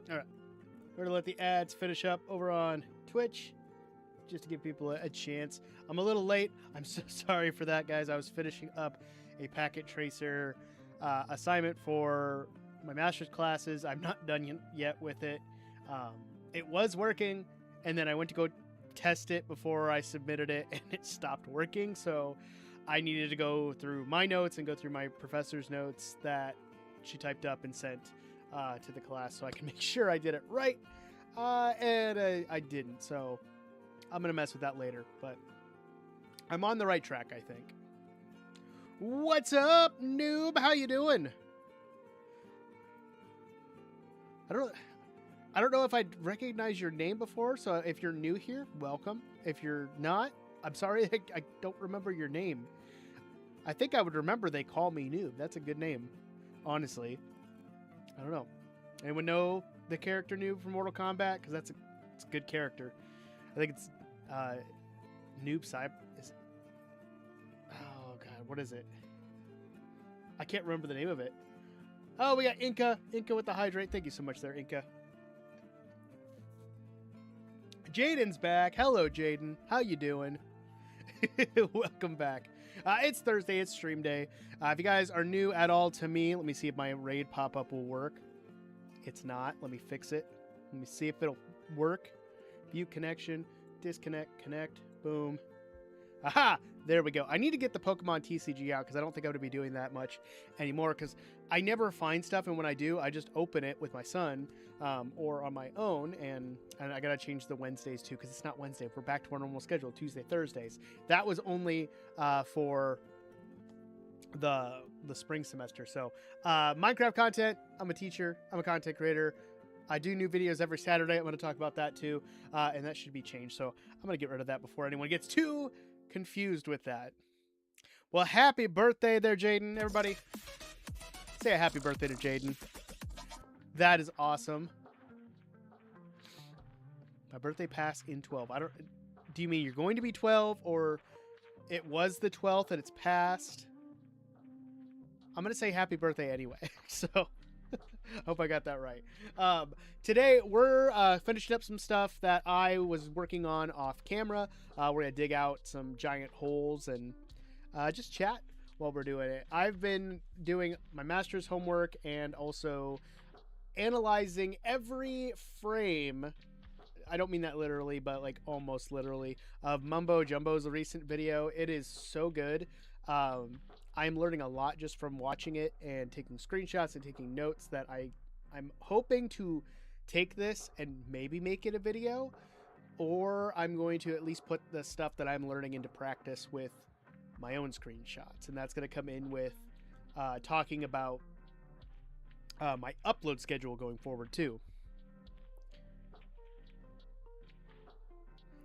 All right. We're going to let the ads finish up over on Twitch just to give people a chance. I'm a little late. I'm so sorry for that, guys. I was finishing up a packet tracer assignment for my master's classes. I'm not done yet with it. It was working, and then I went to go test it before I submitted it, and it stopped working. So I needed to go through my notes and go through my professor's notes that she typed up and sent to the class so I can make sure I did it right. And I didn't, so I'm going to mess with that later. But I'm on the right track, I think. What's up, noob? How you doing? I don't know if I'd recognize your name before, so if you're new here, welcome. If you're not, I'm sorry, I don't remember your name. I think I would remember they call me noob. That's a good name, honestly. I don't know. Anyone know the character noob from Mortal Kombat? Because it's a good character. I think it's Noob Cyber. Oh god, what is it? I can't remember the name of it. Oh, we got Inca. Inca with the hydrate. Thank you so much there, Inca. Jaden's back. Hello, Jaden. How you doing? Welcome back. It's Thursday. It's stream day. If you guys are new at all to me, let me see if my raid pop-up will work. It's not. Let me fix it. Let me see if it'll work. View connection. Disconnect. Connect. Boom. Aha! There we go. I need to get the Pokemon TCG out because I don't think I'm going to be doing that much anymore because I never find stuff, and when I do, I just open it with my son or on my own, and I got to change the Wednesdays too because it's not Wednesday. We're back to our normal schedule, Tuesday, Thursdays. That was only for the spring semester. So Minecraft content, I'm a teacher, I'm a content creator. I do new videos every Saturday. I'm going to talk about that too, and that should be changed. So I'm going to get rid of that before anyone gets too confused with that. Well, happy birthday there, Jaden. Everybody say a happy birthday to Jaden. That is awesome. My birthday passed in 12. Do you mean you're going to be 12 or it was the 12th and it's passed? I'm going to say happy birthday anyway. So hope I got that right. Today we're finishing up some stuff that I was working on off camera. We're going to dig out some giant holes and just chat while we're doing it. I've been doing my master's homework and also analyzing every frame. I don't mean that literally, but like almost literally, of Mumbo Jumbo's recent video. It is so good. I'm learning a lot just from watching it and taking screenshots and taking notes that I'm hoping to take this and maybe make it a video, or I'm going to at least put the stuff that I'm learning into practice with my own screenshots. And that's going to come in with talking about my upload schedule going forward too.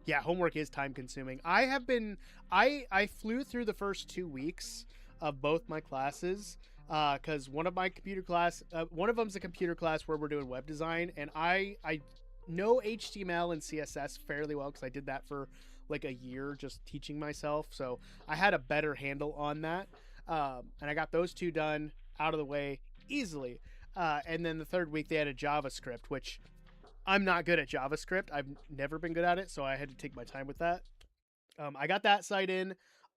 Yeah, homework is time consuming. I flew through the first 2 weeks of both my classes because one of them's a computer class where we're doing web design, and I know HTML and CSS fairly well because I did that for like a year just teaching myself, so I had a better handle on that, and I got those two done out of the way easily, and then the third week they had a JavaScript, which I'm not good at JavaScript. I've never been good at it, so I had to take my time with that. I got that site in.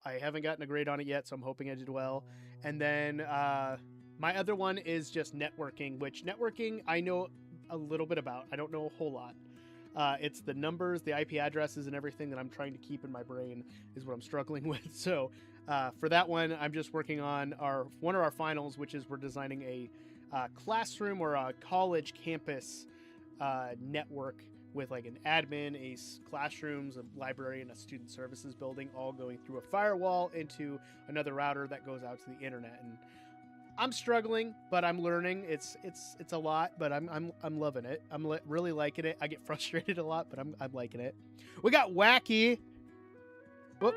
I haven't gotten a grade on it yet, so I'm hoping I did well. And then my other one is just networking, which networking I know a little bit about. I don't know a whole lot. It's the numbers, the IP addresses, and everything that I'm trying to keep in my brain is what I'm struggling with. So for that one, I'm just working on one of our finals, which is we're designing a classroom or a college campus network with like an admin, classrooms, a library, and a student services building, all going through a firewall into another router that goes out to the internet. And I'm struggling, but I'm learning. It's a lot, but I'm loving it. I'm really liking it. I get frustrated a lot, but I'm liking it. We got Wacky. Whoop.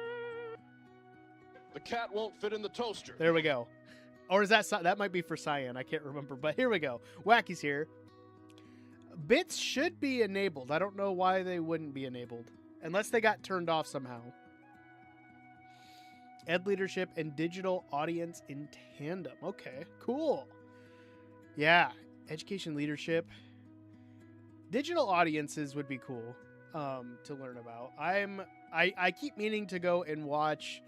The cat won't fit in the toaster. There we go. Or is that might be for Cyan? I can't remember, but here we go. Wacky's here. Bits should be enabled. I don't know why they wouldn't be enabled. Unless they got turned off somehow. Ed leadership and digital audience in tandem. Okay, cool. Yeah, education leadership. Digital audiences would be cool to learn about. I keep meaning to go and watch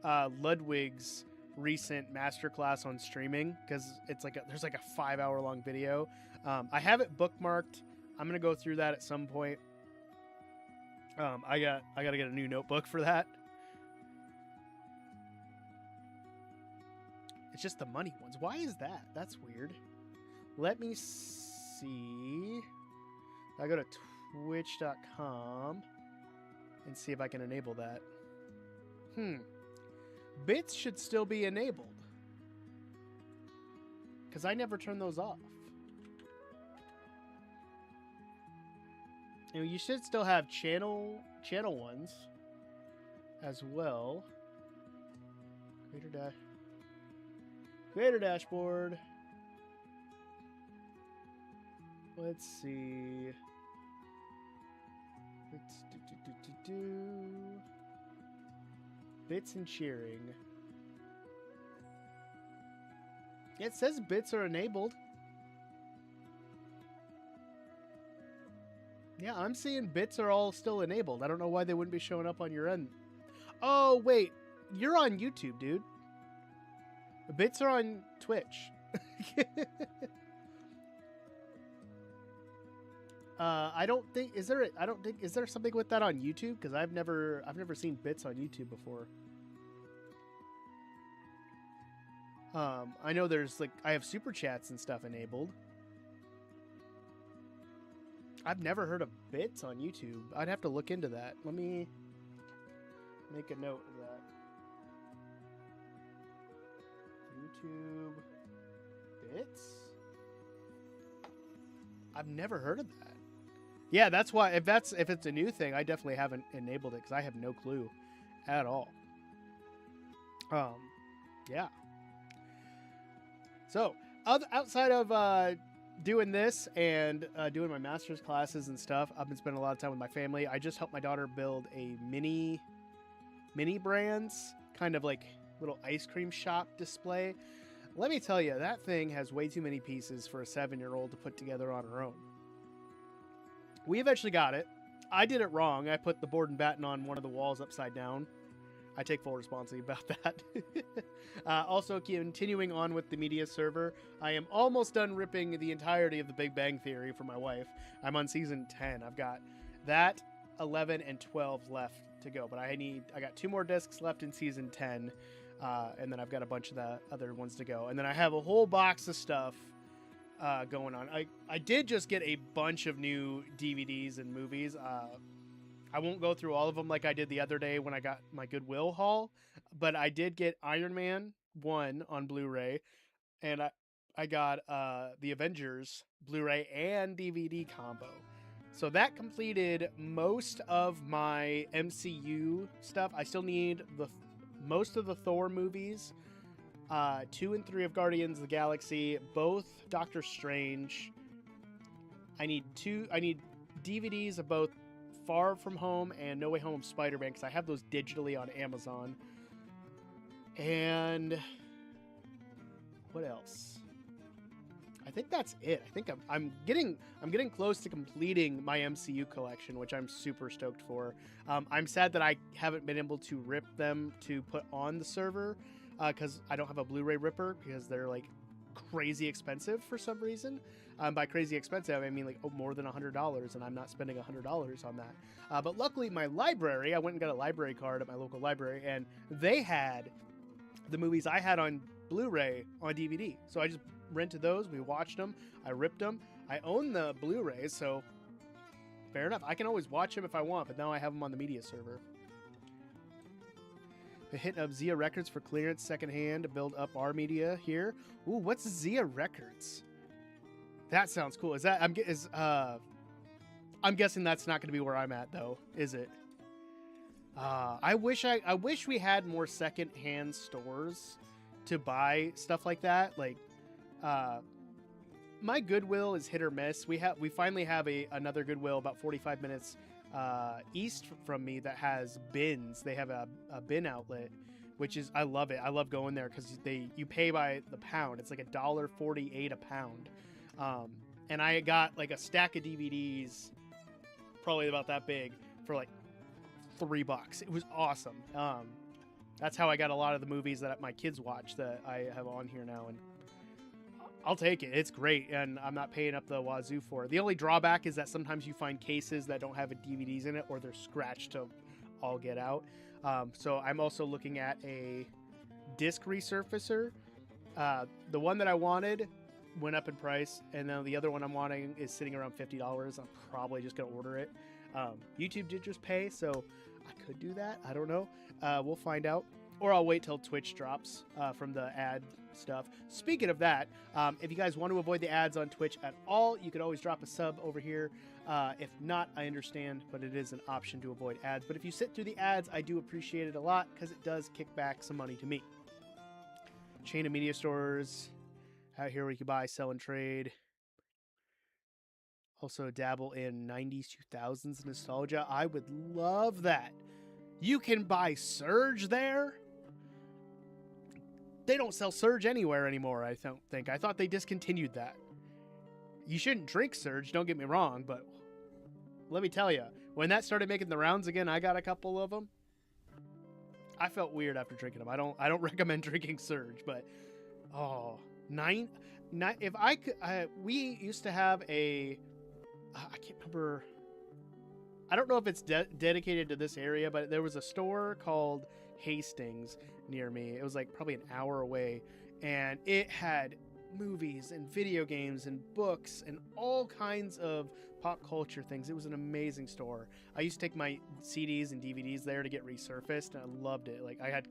Ludwig's recent masterclass on streaming because it's like there's like a 5-hour long video. I have it bookmarked. I'm gonna go through that at some point. I gotta get a new notebook for that. It's just the money ones. Why is that? That's weird. Let me see. I go to twitch.com and see if I can enable that. Bits should still be enabled because I never turn those off. You know, you should still have channel ones as well. Creator dashboard. Let's see. Bits and cheering. It says bits are enabled. Yeah, I'm seeing bits are all still enabled. I don't know why they wouldn't be showing up on your end. Oh, wait. You're on YouTube, dude. The bits are on Twitch. I don't think is there something with that on YouTube? Because I've never seen bits on YouTube before. I know there's like I have super chats and stuff enabled. I've never heard of bits on YouTube. I'd have to look into that. Let me make a note of that. YouTube bits? I've never heard of that. Yeah, that's why if it's a new thing, I definitely haven't enabled it because I have no clue at all. Yeah. So, outside of doing this and doing my master's classes and stuff, I've been spending a lot of time with my family. I just helped my daughter build a mini brands, kind of like little ice cream shop display. Let me tell you, that thing has way too many pieces for a 7-year-old to put together on her own. We eventually got it. I did it wrong. I put the board and batten on one of the walls upside down. I take full responsibility about that. Also, continuing on with the media server, I am almost done ripping the entirety of the Big Bang Theory for my wife. I'm on season 10. I've got that, 11, and 12 left to go. But I got 2 more discs left in season 10. And then I've got a bunch of the other ones to go. And then I have a whole box of stuff going on. I did just get a bunch of new DVDs and movies. I won't go through all of them like I did the other day when I got my Goodwill haul, but I did get Iron Man 1 on Blu-ray, and I got the Avengers Blu-ray and DVD combo. So that completed most of my MCU stuff. I still need most of the Thor movies, 2 and 3 of Guardians of the Galaxy, both Doctor Strange. I need DVDs of both Far From Home and No Way Home Spider-Man because I have those digitally on Amazon. And what else? I think that's it. I think I'm getting close to completing my MCU collection, which I'm super stoked for. I'm sad that I haven't been able to rip them to put on the server because I don't have a Blu-ray ripper because they're like crazy expensive for some reason. By crazy expensive, I mean like more than $100, and I'm not spending $100 on that. But luckily, my library, I went and got a library card at my local library, and they had the movies I had on Blu-ray on DVD. So I just rented those. We watched them. I ripped them. I own the Blu-rays, so fair enough. I can always watch them if I want, but now I have them on the media server. The hit of Zia Records for clearance secondhand to build up our media here. Ooh, what's Zia Records? That sounds cool. Is that I'm guessing that's not going to be where I'm at though, is it? I wish we had more secondhand stores to buy stuff like that. Like, my Goodwill is hit or miss. We finally have another Goodwill about 45 minutes east from me that has bins. They have a bin outlet, which is I love it. I love going there because you pay by the pound. It's like $1.48 a pound. and I got like a stack of DVDs, probably about that big, for like $3. It was awesome. That's how I got a lot of the movies that my kids watch that I have on here now, and I'll take it. It's great, and I'm not paying up the wazoo for it. The only drawback is that sometimes you find cases that don't have DVDs in it, or they're scratched to all get out. So I'm also looking at a disc resurfacer. The one that I wanted went up in price, and then the other one I'm wanting is sitting around $50. I'm probably just gonna order it. YouTube did just pay, so I could do that. I don't know. We'll find out, or I'll wait till Twitch drops from the ad stuff. Speaking of that, if you guys want to avoid the ads on Twitch at all, you could always drop a sub over here. If not, I understand, but it is an option to avoid ads. But if you sit through the ads, I do appreciate it a lot because it does kick back some money to me. Chain of media stores out here where you can buy, sell, and trade. Also dabble in 90s, 2000s nostalgia. I would love that. You can buy Surge there. They don't sell Surge anywhere anymore, I don't think. I thought they discontinued that. You shouldn't drink Surge, don't get me wrong, but let me tell you, when that started making the rounds again, I got a couple of them. I felt weird after drinking them. I don't recommend drinking Surge, but if I could, we used to have a, I can't remember. I don't know if it's dedicated to this area, but there was a store called Hastings near me. It was like probably an hour away, and it had movies and video games and books and all kinds of pop culture things. It was an amazing store. I used to take my CDs and DVDs there to get resurfaced, and I loved it. Like I had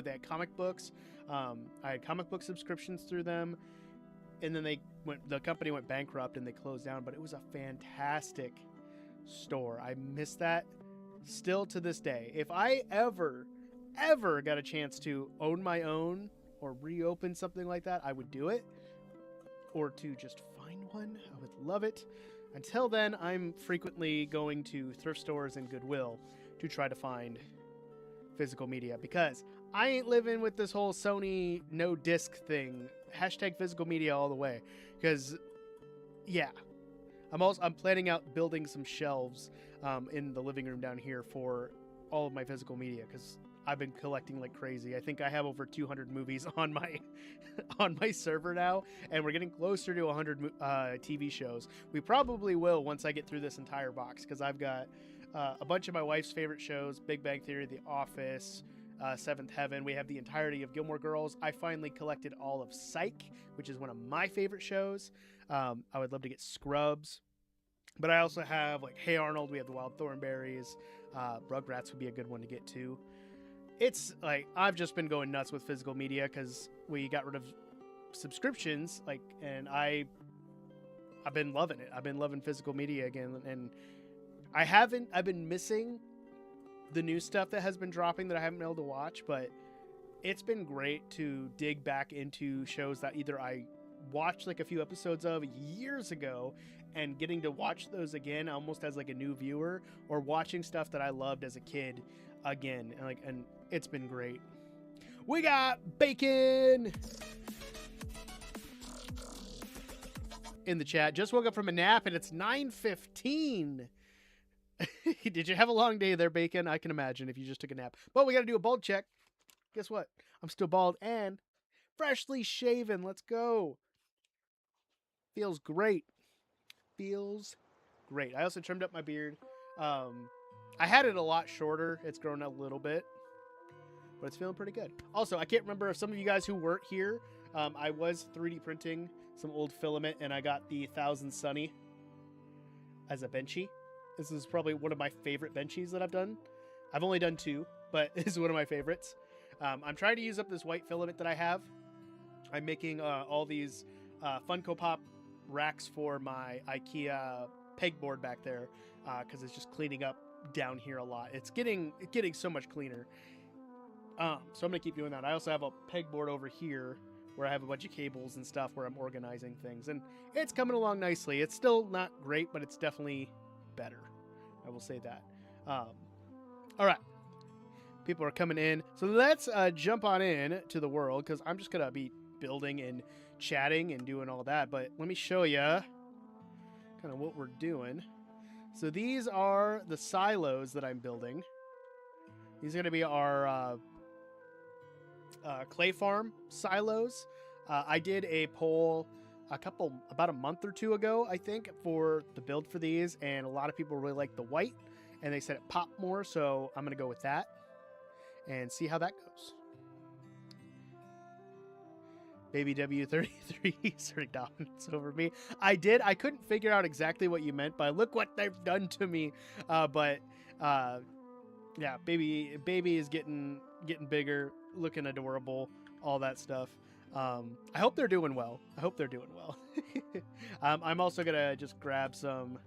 they had comic books. I had comic book subscriptions through them, and then the company went bankrupt and they closed down. But it was a fantastic store. I miss that still to this day. If I ever got a chance to own my own or reopen something like that, I would do it. Or to just find one, I would love it. Until then, I'm frequently going to thrift stores and Goodwill to try to find physical media, because I ain't living with this whole Sony no disc thing. Hashtag physical media all the way. Because, yeah. I'm planning out building some shelves in the living room down here for all of my physical media, because I've been collecting like crazy. I think I have over 200 movies on my on my server now, and we're getting closer to 100 TV shows. We probably will once I get through this entire box, because I've got a bunch of my wife's favorite shows: Big Bang Theory, The Office, Seventh Heaven. We have the entirety of Gilmore Girls. I finally collected all of Psych, which is one of my favorite shows. I would love to get Scrubs. But I also have like Hey Arnold. We have the Wild Thornberrys. Rugrats would be a good one to get to. It's like I've just been going nuts with physical media because we got rid of subscriptions. And I've been loving it. I've been loving physical media again, and I've been missing the new stuff that has been dropping that I haven't been able to watch. But it's been great to dig back into shows that either I watched like a few episodes of years ago, and getting to watch those again almost as like a new viewer, or watching stuff that I loved as a kid again, and it's been great. We got bacon in the chat. Just woke up from a nap and it's 9:15. Did you have a long day there, Bacon? I can imagine if you just took a nap. But we got to do a bald check. Guess what? I'm still bald and freshly shaven. Let's go. Feels great. Feels great. I also trimmed up my beard. I had it a lot shorter. It's grown a little bit, but it's feeling pretty good. Also, I can't remember if some of you guys who weren't here, I was 3D printing some old filament, and I got the 1000 Sunny as a benchy. This is probably one of my favorite benchies that I've done. I've only done 2, but this is one of my favorites. I'm trying to use up this white filament that I have. I'm making all these Funko Pop racks for my IKEA pegboard back there, because it's just cleaning up down here a lot. It's getting so much cleaner. So I'm gonna keep doing that. I also have a pegboard over here where I have a bunch of cables and stuff where I'm organizing things, and it's coming along nicely. It's still not great, but it's definitely better. I will say that. All right, people are coming in, so let's jump on in to the world, because I'm just gonna be building and chatting and doing all that. But let me show you kind of what we're doing. So these are the silos that I'm building. These are going to be our clay farm silos. I did a poll about a month or two ago, I think, for the build for these, and a lot of people really like the white, and they said it popped more, so I'm going to go with that and see how that goes. Baby W33 starting dominance over me. I couldn't figure out exactly what you meant by look what they've done to me. Yeah, baby is getting bigger, looking adorable, all that stuff. I hope they're doing well. I'm also gonna just grab some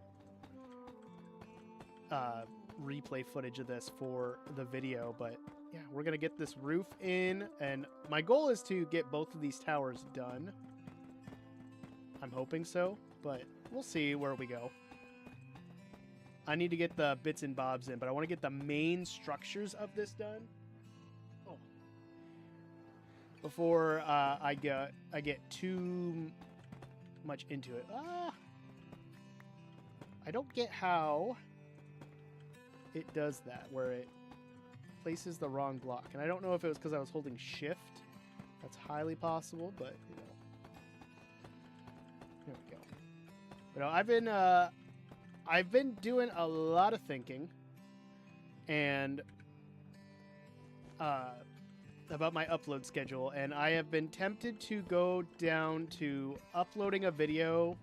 replay footage of this for the video, but yeah, we're gonna get this roof in, and my goal is to get both of these towers done. I'm hoping so, but we'll see where we go. I need to get the bits and bobs in, but I want to get the main structures of this done. Oh. Before I get too much into it. I don't get how it does that, where it places the wrong block. And I don't know if it was because I was holding shift. That's highly possible, but you know. There we go. But no, I've been doing a lot of thinking and about my upload schedule, and I have been tempted to go down to uploading a video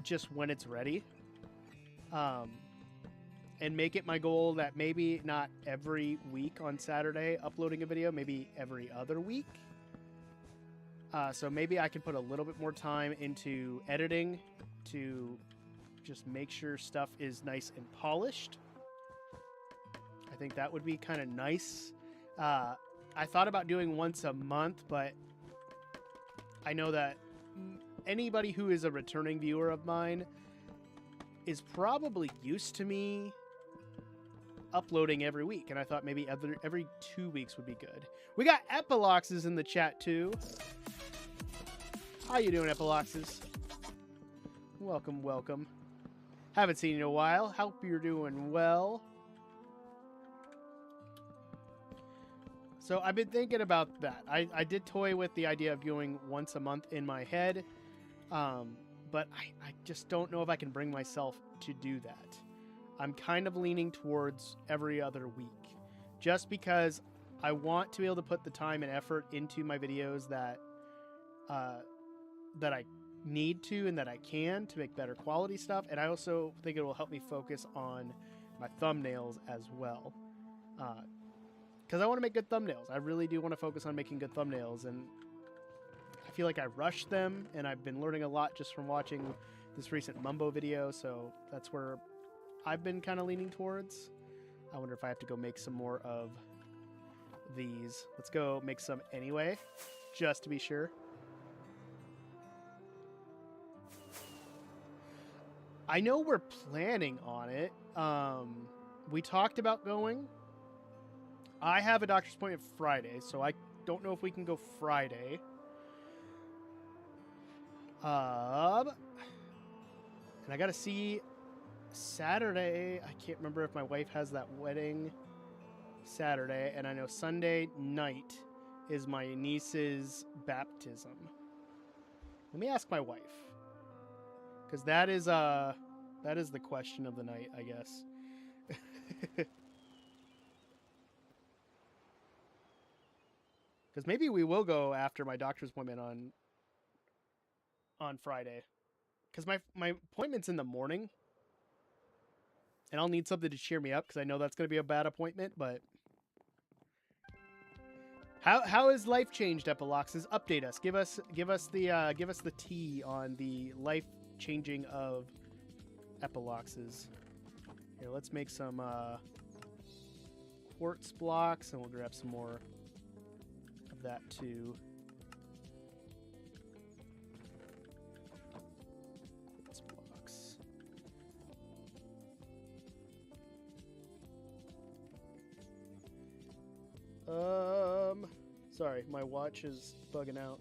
just when it's ready, and make it my goal that maybe not every week on Saturday uploading a video, maybe every other week. So maybe I can put a little bit more time into editing to just make sure stuff is nice and polished. I think that would be kind of nice. I thought about doing once a month, but I know that anybody who is a returning viewer of mine is probably used to me uploading every week, and I thought maybe every 2 weeks would be good. We got Epiloxes in the chat too. How you doing, Epiloxes? Welcome, welcome. Haven't seen you in a while. Hope you're doing well. So I've been thinking about that. I did toy with the idea of going once a month in my head, but I just don't know if I can bring myself to do that. I'm kind of leaning towards every other week, just because I want to be able to put the time and effort into my videos that I need to and that I can to make better quality stuff. And I also think it will help me focus on my thumbnails as well, because I want to make good thumbnails. I really do want to focus on making good thumbnails, and I feel like I rushed them, and I've been learning a lot just from watching this recent Mumbo video, so that's where I've been kind of leaning towards. I wonder if I have to go make some more of these. Let's go make some anyway, just to be sure. I know we're planning on it. We talked about going. I have a doctor's appointment Friday, so I don't know if we can go Friday. And I gotta see Saturday. I can't remember if my wife has that wedding Saturday, and I know Sunday night is my niece's baptism. Let me ask my wife, because that is the question of the night, I guess. Because maybe we will go after my doctor's appointment on Friday. Because my appointment's in the morning. And I'll need something to cheer me up, because I know that's going to be a bad appointment, but... How has life changed, Epiloxes? Update us. Give us the tea on the life changing of Epiloxes. Here, let's make some quartz blocks, and we'll grab some more of that too. Quartz blocks. Sorry, my watch is bugging out.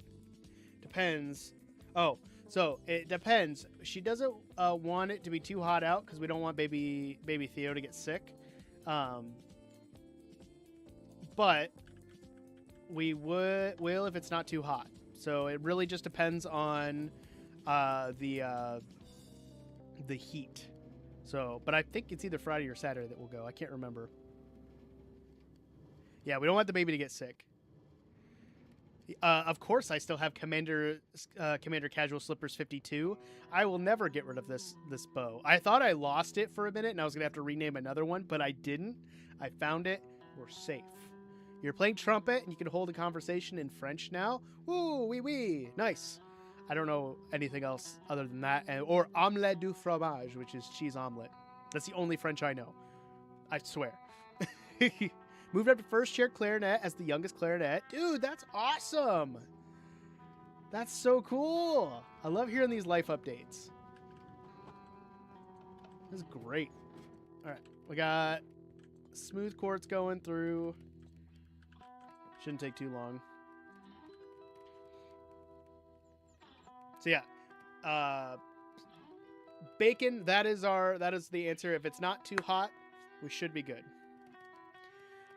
Depends. Oh, So it depends. She doesn't want it to be too hot out because we don't want baby Theo to get sick. But we will if it's not too hot. So it really just depends on the heat. So, but I think it's either Friday or Saturday that we'll go. I can't remember. Yeah, we don't want the baby to get sick. Of course, I still have Commander Casual Slippers 52. I will never get rid of this bow. I thought I lost it for a minute and I was gonna have to rename another one, but I didn't. I found it. We're safe. You're playing trumpet and you can hold a conversation in French now. Ooh, oui, oui, nice. I don't know anything else other than that, or omelette du fromage, which is cheese omelet. That's the only French I know. I swear. Moved up to first chair clarinet as the youngest clarinet. Dude, that's awesome. That's so cool. I love hearing these life updates. This is great. All right, we got smooth chords going through. Shouldn't take too long. So yeah, bacon. That is the answer. If it's not too hot, we should be good.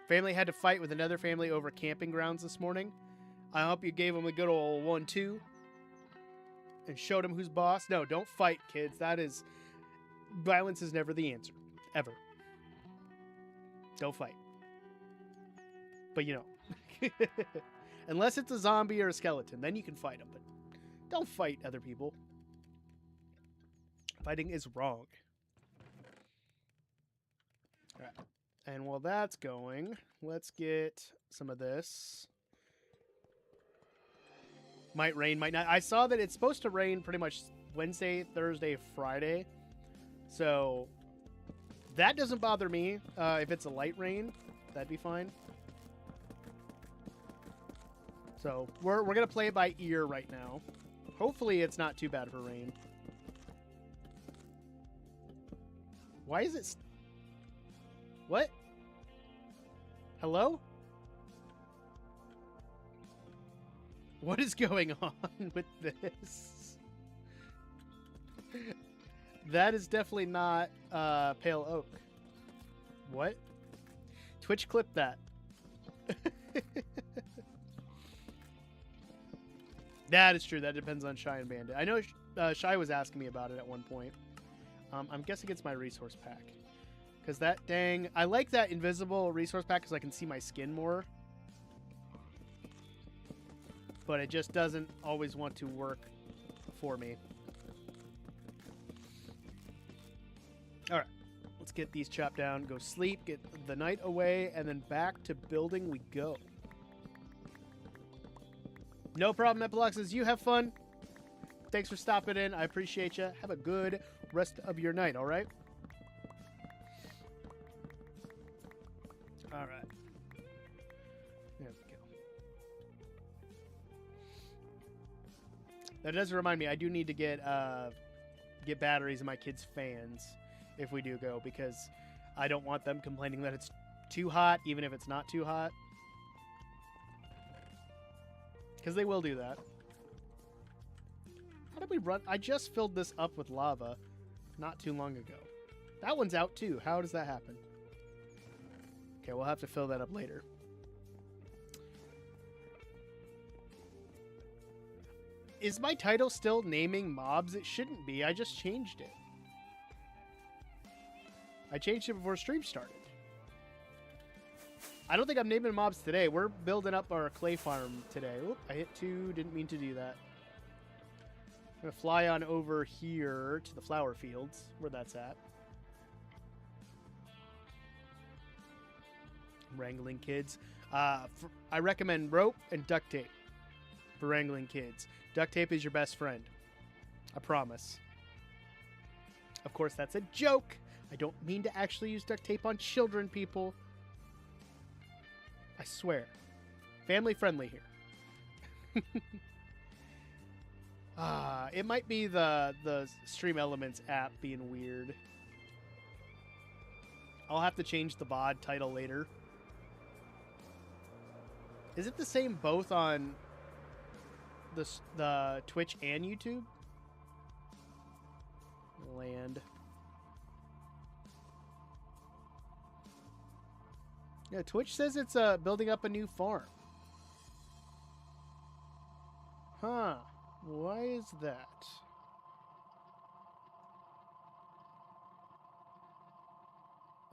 Family had to fight with another family over camping grounds this morning. I hope you gave them a good old 1-2 and showed them who's boss. No, don't fight, kids. Violence is never the answer, ever. Don't fight. But you know, unless it's a zombie or a skeleton, then you can fight them. But don't fight other people. Fighting is wrong. All right. And while that's going, let's get some of this. Might rain, might not. I saw that it's supposed to rain pretty much Wednesday, Thursday, Friday. So that doesn't bother me. If it's a light rain, that'd be fine. So we're going to play it by ear right now. Hopefully it's not too bad for rain. Why is it... What? Hello? What is going on with this? That is definitely not Pale Oak. What? Twitch clip that. That is true. That depends on Shy and Bandit. I know Shy was asking me about it at one point. I'm guessing it's my resource pack. Because that dang... I like that invisible resource pack because I can see my skin more. But it just doesn't always want to work for me. Alright. Let's get these chopped down. Go sleep. Get the night away. And then back to building we go. No problem, Epiloxes. You have fun. Thanks for stopping in. I appreciate you. Have a good rest of your night, alright? All right. There we go. That does remind me, I do need to get batteries in my kids' fans if we do go, because I don't want them complaining that it's too hot, even if it's not too hot. Because they will do that. How did we run? I just filled this up with lava not too long ago. That one's out too. How does that happen? Okay, we'll have to fill that up later. Is my title still naming mobs? It shouldn't be. I just changed it. I changed it before stream started. I don't think I'm naming mobs today. We're building up our clay farm today. Oop, I hit 2. Didn't mean to do that. I'm going to fly on over here to the flower fields, where that's at. Wrangling kids. I recommend rope and duct tape for wrangling kids. Duct tape is your best friend. I promise. Of course, that's a joke. I don't mean to actually use duct tape on children, people. I swear. Family friendly here. It might be the Stream Elements app being weird. I'll have to change the VOD title later. Is it the same both on the Twitch and YouTube? land. Yeah, Twitch says it's building up a new farm. Huh. Why is that?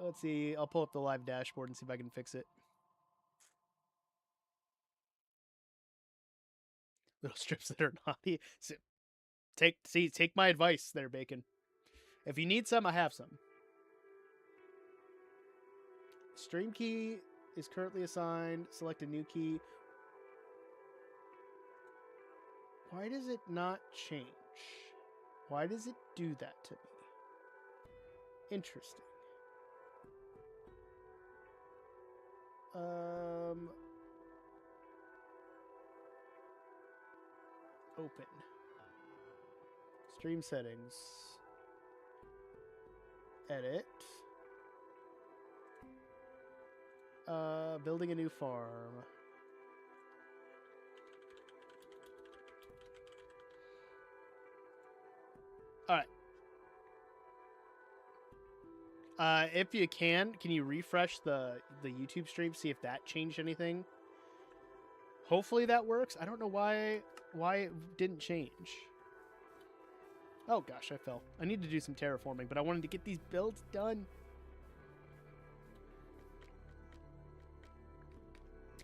Let's see. I'll pull up the live dashboard and see if I can fix it. Little strips that are naughty. So take my advice there, Bacon. If you need some, I have some. Stream key is currently assigned. Select a new key. Why does it not change? Why does it do that to me? Interesting. Open. Stream settings. Edit. Building a new farm. All right. If you can you refresh the YouTube stream, see if that changed anything? Hopefully that works. I don't know why it didn't change. Oh gosh, I fell. I need to do some terraforming, but I wanted to get these builds done.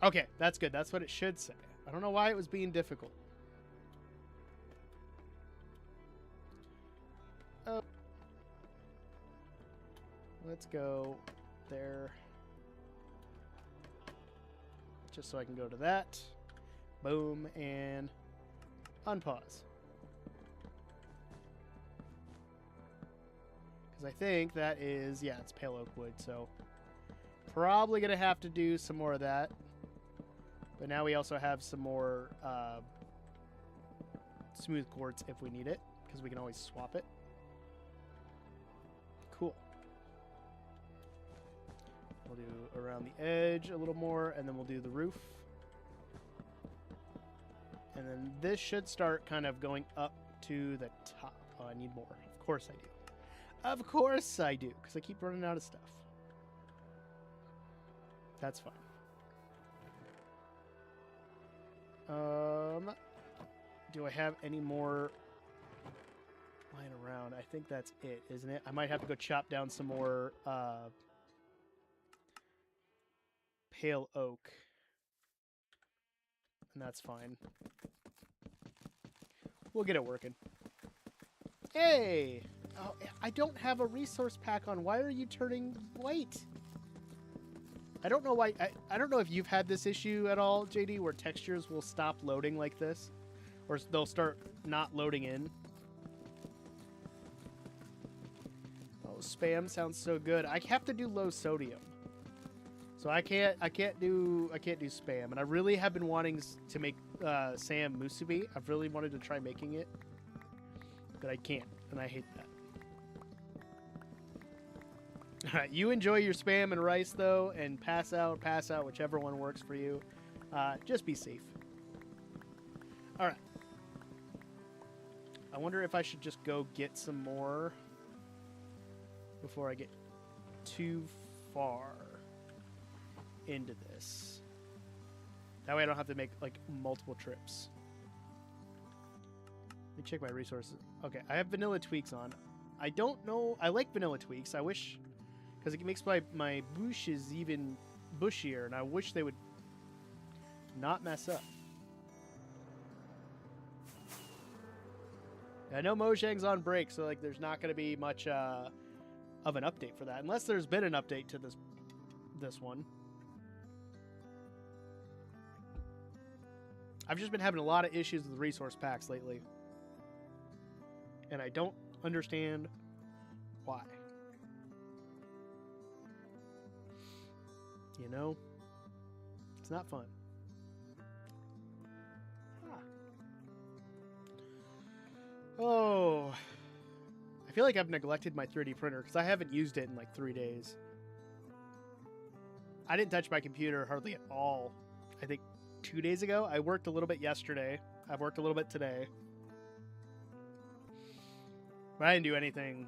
Okay, that's good. That's what it should say. I don't know why it was being difficult. Oh. Let's go there. Just so I can go to that. Boom, and unpause. Because I think that is, yeah, it's pale oak wood, so probably going to have to do some more of that. But now we also have some more smooth quartz if we need it, because we can always swap it. Cool. We'll do around the edge a little more, and then we'll do the roof. And then this should start kind of going up to the top. Oh, I need more. Of course I do. Of course I do, because I keep running out of stuff. That's fine. Do I have any more lying around? I think that's it, isn't it? I might have to go chop down some more pale oak. And that's fine. We'll get it working. Hey! Oh, I don't have a resource pack on. Why are you turning white? I don't know why. I don't know if you've had this issue at all, JD, where textures will stop loading like this. Or they'll start not loading in. Oh, spam sounds so good. I have to do low sodium. So I can't do spam, and I really have been wanting to make Sam musubi. I've really wanted to try making it, but I can't, and I hate that. All right, you enjoy your spam and rice though, and pass out, whichever one works for you. Just be safe. All right. I wonder if I should just go get some more before I get too far into this. That way I don't have to make like multiple trips. Let me check my resources. Okay, I have vanilla tweaks on. I don't know. I like vanilla tweaks. I wish, because it makes my bushes even bushier, and I wish they would not mess up. I know Mojang's on break, so like there's not going to be much of an update for that, unless there's been an update to this one. I've just been having a lot of issues with resource packs lately, and I don't understand why. You know, it's not fun. Oh, I feel like I've neglected my 3D printer because I haven't used it in like 3 days. I didn't touch my computer hardly at all. I think 2 days ago. I worked a little bit yesterday. I've worked a little bit today. But I didn't do anything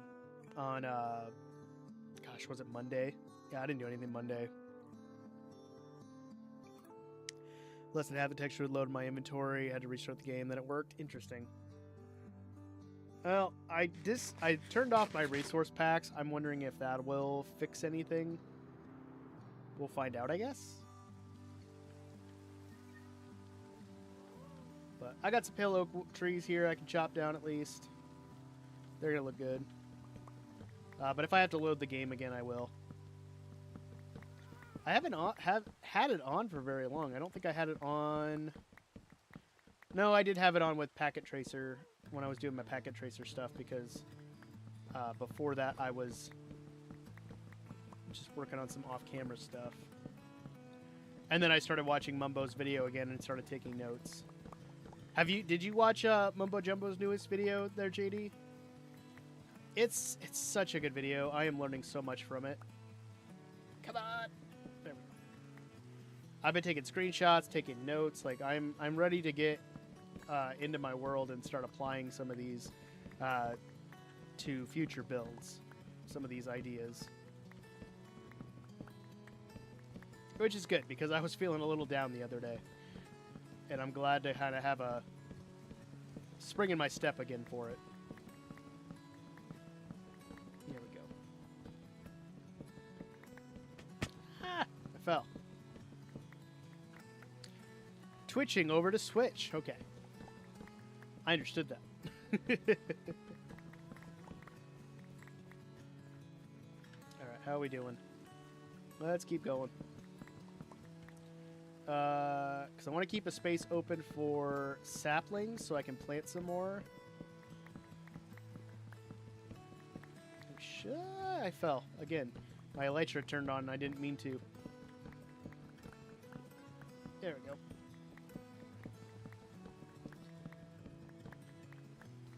on, gosh, was it Monday? Yeah, I didn't do anything Monday. Less than half the texture would load my inventory. I had to restart the game. Then it worked. Interesting. Well, I turned off my resource packs. I'm wondering if that will fix anything. We'll find out, I guess. But I got some pale oak trees here I can chop down at least. They're going to look good. But if I have to load the game again, I will. I haven't had it on for very long. I don't think I had it on... No, I did have it on with Packet Tracer when I was doing my Packet Tracer stuff because before that I was just working on some off-camera stuff. And then I started watching Mumbo's video again and started taking notes. Did you watch Mumbo Jumbo's newest video there, JD? It's such a good video. I am learning so much from it. Come on. There we go. I've been taking screenshots, taking notes. Like I'm ready to get into my world and start applying some of these to future builds. Some of these ideas. Which is good because I was feeling a little down the other day. And I'm glad to kind of have a spring in my step again for it. Here we go. Ah, I fell. Twitching over to Switch. Okay. I understood that. Alright, how are we doing? Let's keep going. Because I want to keep a space open for saplings so I can plant some more. I fell. Again, my elytra turned on and I didn't mean to. There we go.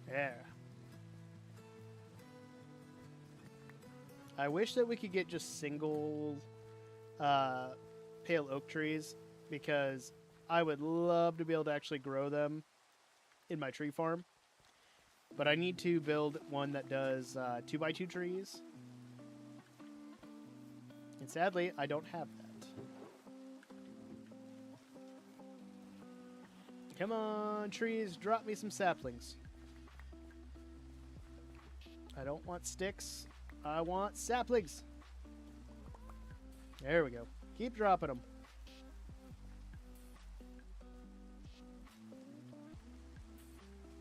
There. I wish that we could get just single pale oak trees, because I would love to be able to actually grow them in my tree farm. But I need to build one that does 2x2 trees. And sadly, I don't have that. Come on, trees, drop me some saplings. I don't want sticks. I want saplings. There we go. Keep dropping them.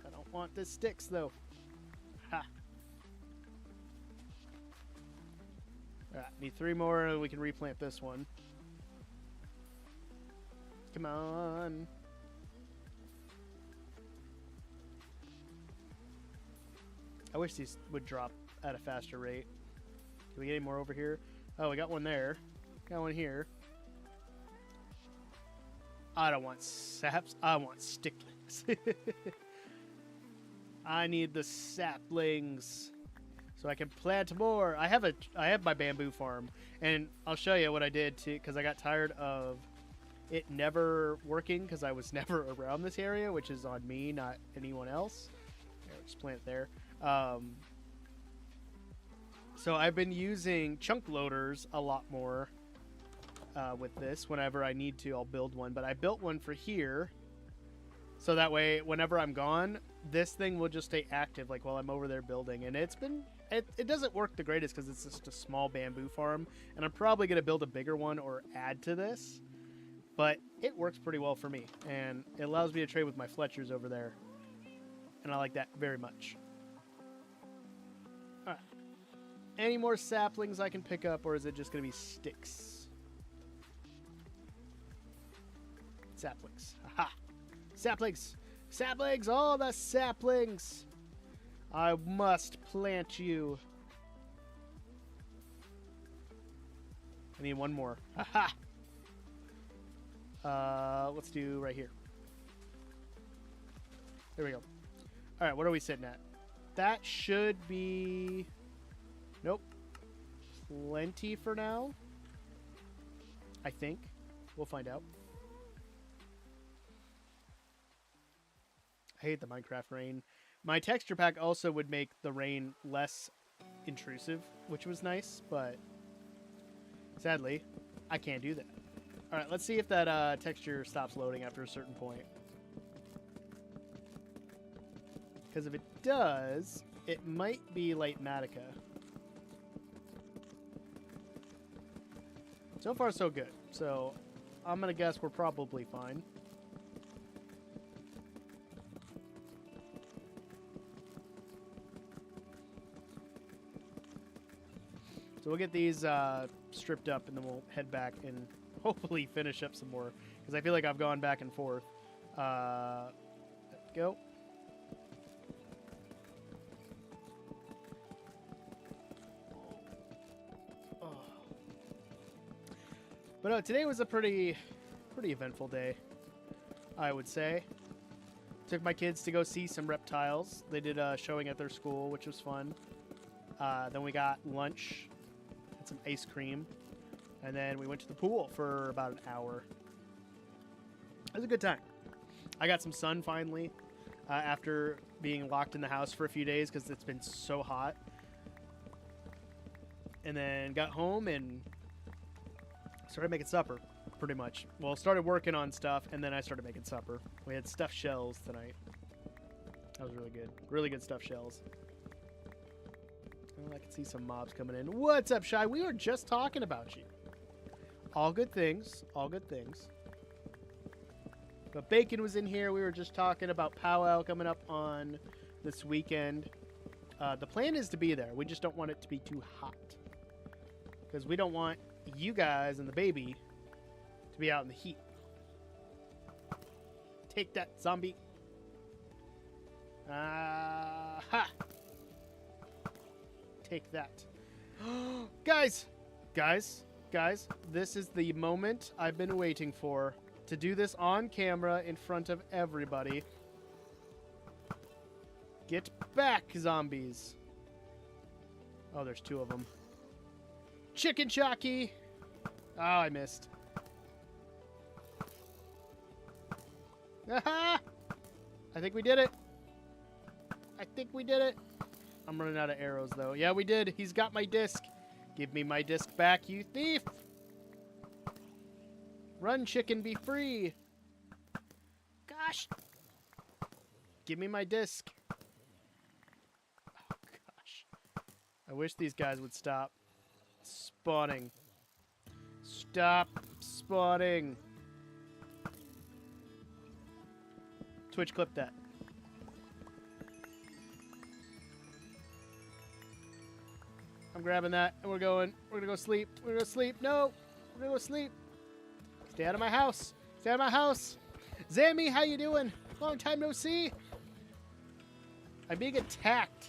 I don't want the sticks, though. Ha! Alright, need 3 more and we can replant this one. Come on. I wish these would drop at a faster rate. Can we get any more over here? Oh, we got one there. Got one here. I don't want saps. I want sticklings. I need the saplings so I can plant more. I have my bamboo farm, and I'll show you what I did too, because I got tired of it never working because I was never around this area, which is on me, not anyone else. Here, let's plant it there. So I've been using chunk loaders a lot more with this. Whenever I need to, I'll build one. But I built one for here, so that way, whenever I'm gone, this thing will just stay active, like while I'm over there building. And it doesn't work the greatest because it's just a small bamboo farm, and I'm probably gonna build a bigger one or add to this. But it works pretty well for me, and it allows me to trade with my Fletchers over there, and I like that very much. All right. Any more saplings I can pick up, or is it just gonna be sticks? Saplings. Aha! Saplings! Saplings! All the saplings! I must plant you. I need one more. Aha! Let's do right here. There we go. Alright, what are we sitting at? That should be... Nope. Plenty for now. I think. We'll find out. I hate the Minecraft rain. My texture pack also would make the rain less intrusive, which was nice, but sadly, I can't do that. All right, let's see if that texture stops loading after a certain point. Because if it does, it might be Lightmatica. So far, so good. So I'm going to guess we're probably fine. So we'll get these stripped up, and then we'll head back and hopefully finish up some more. Because I feel like I've gone back and forth. Go. But today was a pretty eventful day, I would say. Took my kids to go see some reptiles. They did a showing at their school, which was fun. Then we got lunch, had some ice cream, and then we went to the pool for about an hour. It was a good time. I got some sun finally after being locked in the house for a few days because it's been so hot. And then got home and started making supper, pretty much. Well, started working on stuff, and then I started making supper. We had stuffed shells tonight. That was really good. Really good stuffed shells. Oh, I can see some mobs coming in. What's up, Shy? We were just talking about you. All good things. All good things. But Bacon was in here. We were just talking about Powwow coming up on this weekend. The plan is to be there. We just don't want it to be too hot. Because we don't want you guys and the baby to be out in the heat. Take that, zombie. Ha! Take that. Guys, this is the moment I've been waiting for. To do this on camera in front of everybody. Get back, zombies. Oh, there's two of them. Chicken jockey. Oh, I missed. Aha! I think we did it. I'm running out of arrows, though. Yeah, we did. He's got my disc. Give me my disc back, you thief. Run, chicken, be free. Gosh. Give me my disc. Oh, gosh. I wish these guys would stop spawning. Stop spawning. Twitch, clip that. I'm grabbing that, and we're gonna go sleep. We're gonna go sleep. No, we're gonna go sleep. Stay out of my house. Stay out of my house. Zammy, how you doing? Long time no see. I'm being attacked.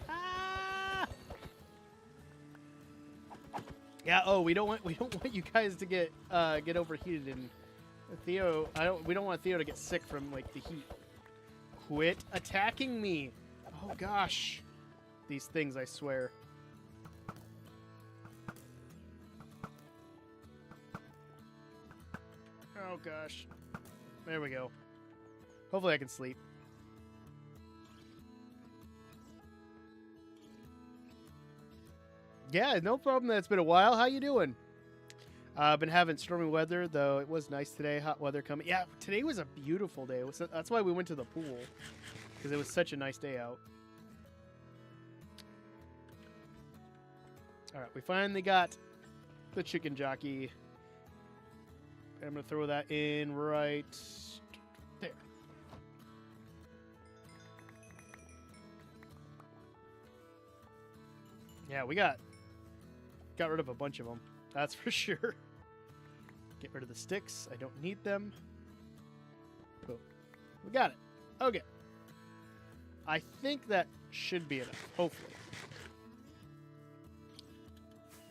Ah! Yeah. Oh, we don't want you guys to get overheated. And Theo, we don't want Theo to get sick from like the heat. Quit attacking me. Oh gosh, these things, I swear. Oh gosh. There we go. Hopefully I can sleep. Yeah, no problem. That's been a while. How you doing? I've been having stormy weather, though it was nice today. Hot weather coming. Yeah, today was a beautiful day. That's why we went to the pool, because it was such a nice day out. All right, we finally got the chicken jockey. I'm going to throw that in right there. Yeah, we got rid of a bunch of them. That's for sure. Get rid of the sticks. I don't need them. Cool. We got it. Okay. I think that should be enough, hopefully.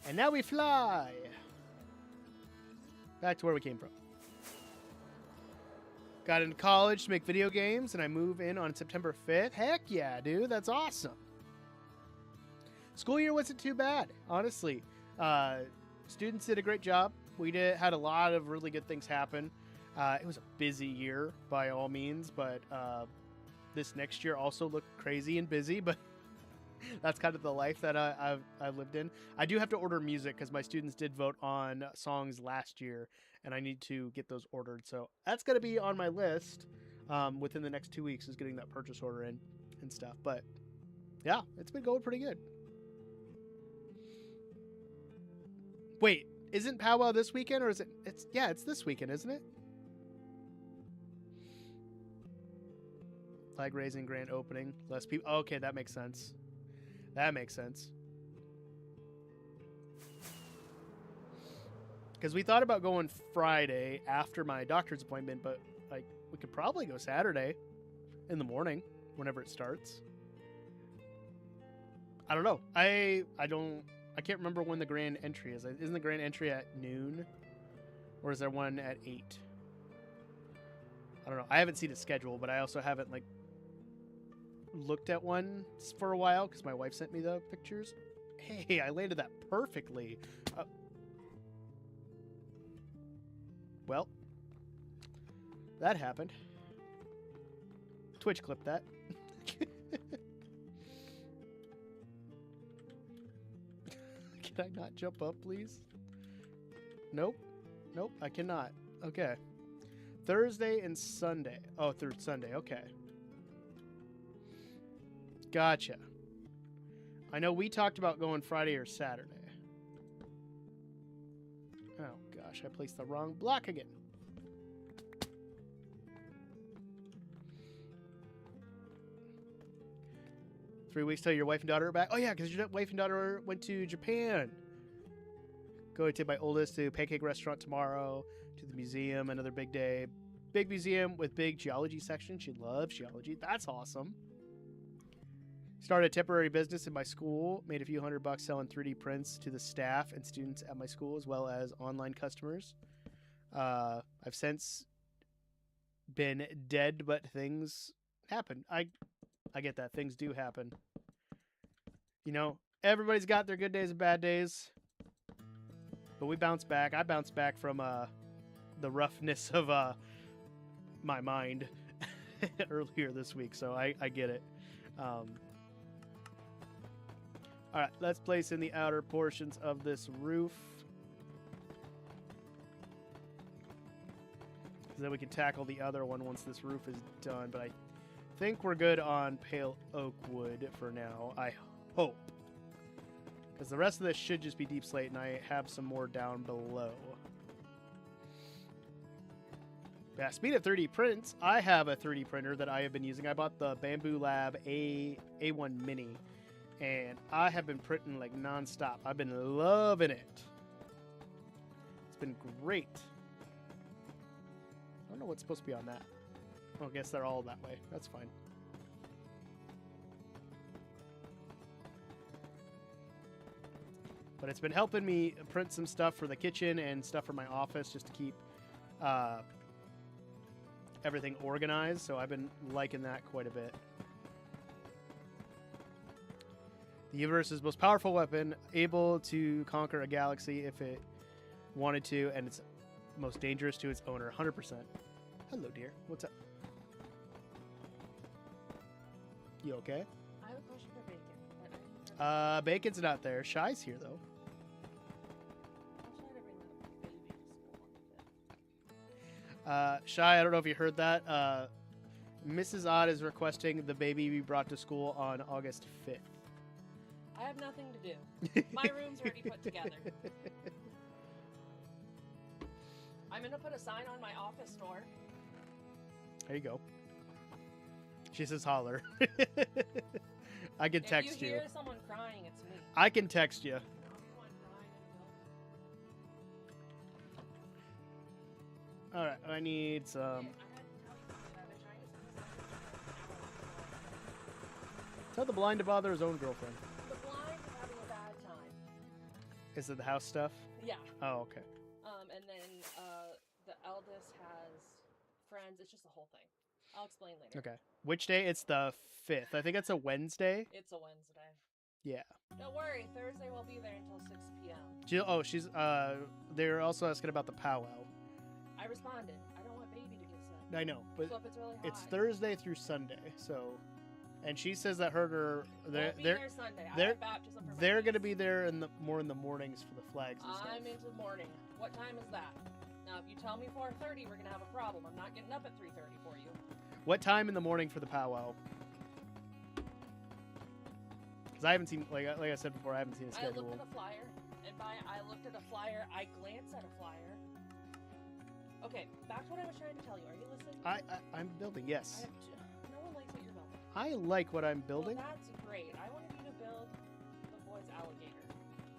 And now we fly. Back to where we came from. Got into college to make video games, and I move in on September 5th. Heck yeah, dude. That's awesome. School year wasn't too bad, honestly. Students did a great job. We had a lot of really good things happen. It was a busy year by all means, but this next year also looked crazy and busy, but that's kind of the life that I've lived in. I do have to order music because my students did vote on songs last year, and I need to get those ordered. So that's going to be on my list within the next 2 weeks, is getting that purchase order in and stuff. But yeah, it's been going pretty good. Wait, isn't powwow this weekend, or is it? It's this weekend, isn't it? Flag raising, grand opening, less people. Oh, okay, that makes sense. That makes sense. Because we thought about going Friday after my doctor's appointment, but like we could probably go Saturday in the morning whenever it starts. I don't know. I can't remember when the grand entry is. Isn't the grand entry at noon, or is there one at 8? I don't know. I haven't seen a schedule, but I also haven't like looked at one for a while because my wife sent me the pictures. Hey, I landed that perfectly. Well, that happened. Twitch clipped that. Can I not jump up, please? Nope. Nope, I cannot. Okay. Thursday and Sunday. Oh, third Sunday. Okay. Gotcha. I know we talked about going Friday or Saturday. Oh, gosh. I placed the wrong block again. Three weeks till your wife and daughter are back. Oh, yeah, because your wife and daughter went to Japan. Going to take my oldest to Pancake Restaurant tomorrow, to the museum, another big day. Big museum with big geology section. She loves geology. That's awesome. Started a temporary business in my school. Made a few $100 selling 3D prints to the staff and students at my school, as well as online customers. I've since been dead, but things happen. I get that. Things do happen. You know, everybody's got their good days and bad days. But we bounce back. I bounced back from the roughness of my mind earlier this week, so I get it. All right, let's place in the outer portions of this roof. So then we can tackle the other one once this roof is done. But I think we're good on pale oak wood for now. I hope. Because the rest of this should just be deep slate, and I have some more down below. Yeah, speed of 3D prints. I have a 3D printer that I have been using. I bought the Bamboo Lab A1 Mini, and I have been printing like nonstop. I've been loving it. It's been great. I don't know what's supposed to be on that. Oh, I guess they're all that way. That's fine. But it's been helping me print some stuff for the kitchen and stuff for my office just to keep everything organized. So I've been liking that quite a bit. The universe's most powerful weapon, able to conquer a galaxy if it wanted to, and it's most dangerous to its owner. 100%. Hello, dear. What's up? You okay? I have a question for Bacon. Bacon's not there. Shy's here, though. Shy, I don't know if you heard that. Mrs. Odd is requesting the baby be brought to school on August 5th. I have nothing to do. My room's already put together. I'm gonna put a sign on my office door. There you go. She says holler. I can text If you hear someone crying, it's me. I can text you. Alright, I need some... Tell the blind to bother his own girlfriend. The blind is having a bad time. Is it the house stuff? Yeah. Oh, okay. And then the eldest has friends. It's just the whole thing. I'll explain later. Okay. Which day? It's the 5th. I think it's a Wednesday. It's a Wednesday. Yeah. Don't worry. Thursday we'll be there until 6 p.m. She's they're also asking about the powwow. I responded. I don't want baby to get sick. I know, but So if it's really hot. it's Thursday through Sunday, so. And she says that they're Won't be there Sunday. I they're have baptism for my they're gonna kids. be there more in the mornings for the flags and stuff. I'm into the morning. What time is that? Now, if you tell me 4:30, we're gonna have a problem. I'm not getting up at 3:30 for you. What time in the morning for the powwow? Because I haven't seen, like I said before, I haven't seen a I schedule. looked at a flyer, and by I looked at a flyer, I glanced at a flyer. Okay, back to what I was trying to tell you. Are you listening? I'm building, yes. No one likes what you're building. I like what I'm building. Well, that's great. I wanted you to build the boy's alligator.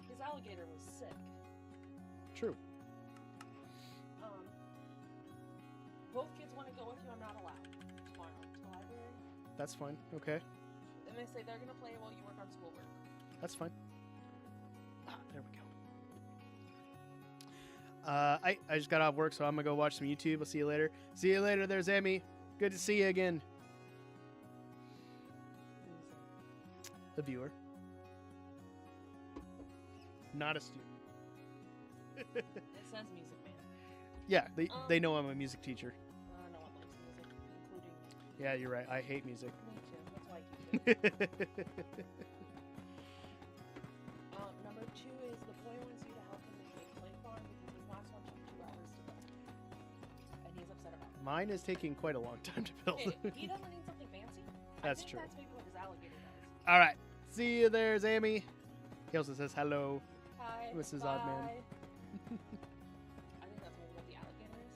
His alligator was sick. True. Both kids want to go with you. I'm not allowed tomorrow to the library. That's fine. Okay. And they say they're gonna play while you work on schoolwork. That's fine. Ah, there we go. I just got off work, so I'm gonna go watch some YouTube. I'll see you later. See you later. There's Emmy. Good to see you again. The viewer. Not a student. It says Music Man. Yeah, they know I'm a music teacher. No one likes music, including me. Yeah, you're right. I hate music. Me too. That's why I teach it. Number 2 is the boy wants you to help him make a clay farm because his last one took 2 hours to build. And he's upset about it. Mine is taking quite a long time to build. Hey, he doesn't need something fancy. That's I think true. That's maybe what his alligator does. All right. See you there, Amy. He also says hello. Hi, Mrs. bye. Oddman. I think that's maybe what the alligator is.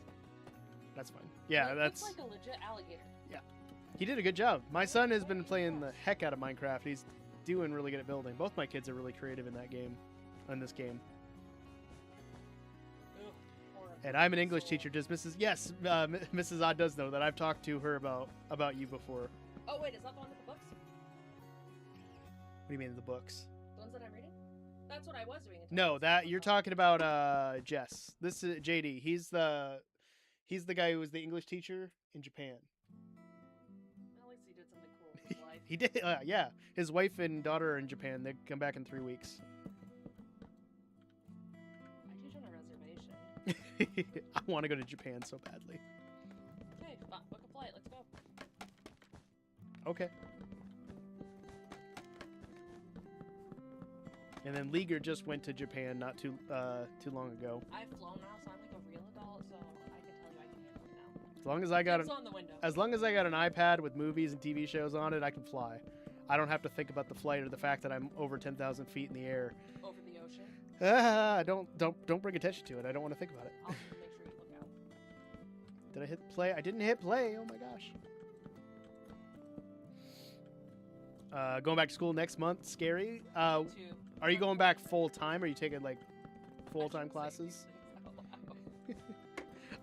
That's fine. Yeah, that's. It's like a legit alligator. He did a good job. My son has been playing the heck out of Minecraft. He's doing really good at building. Both my kids are really creative in this game. Ugh, horrible. And I'm an English teacher. Does Mrs. Odd does know that I've talked to her about you before. Oh wait, is that the one with the books? What do you mean the books? The ones that I'm reading? That's what I was doing. No, that you're talking about Jess. This is JD. He's the guy who was the English teacher in Japan. At least he did something cool with his life. He did, yeah. His wife and daughter are in Japan. They come back in 3 weeks. I teach on a reservation. I want to go to Japan so badly. Okay, book a flight. Let's go. Okay. And then Liger just went to Japan not too long ago. I've flown now, so I'm like a real adult, so I can tell you I can handle it now. As long as I got It's on the window. as long as I got an iPad with movies and TV shows on it, I can fly. I don't have to think about the flight or the fact that I'm over 10,000 feet in the air. Over the ocean. Don't bring attention to it. I don't want to think about it. I'll just make sure you look out. Did I hit play? I didn't hit play. Oh my gosh. Going back to school next month. Scary. Are you going back full time? Or are you taking like full time classes?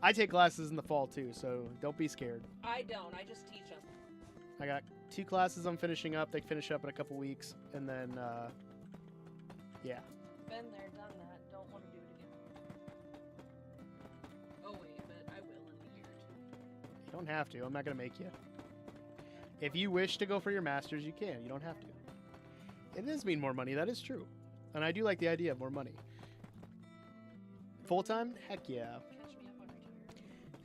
I take classes in the fall too, so don't be scared. I don't. I just teach them. I got 2 classes I'm finishing up. They finish up in a couple weeks, and then yeah. Been there, done that. Don't want to do it again. Oh wait, but I will in a year or 2. You don't have to. I'm not gonna make you. If you wish to go for your master's, you can. You don't have to. It does mean more money. That is true, and I do like the idea of more money. Full time? Heck yeah. Catch me up on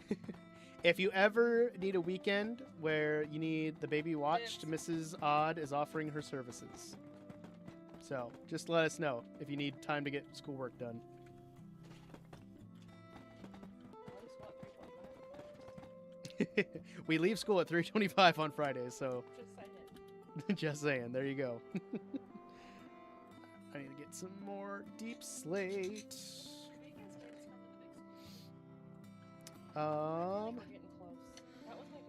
retired. If you ever need a weekend where you need the baby watched, Mrs. Odd is offering her services. So just let us know if you need time to get schoolwork done. At least what, 3:25? We leave school at 3:25 on Fridays, so Just saying. just saying. There you go. I need to get some more deep slate. We're getting close. That was my big.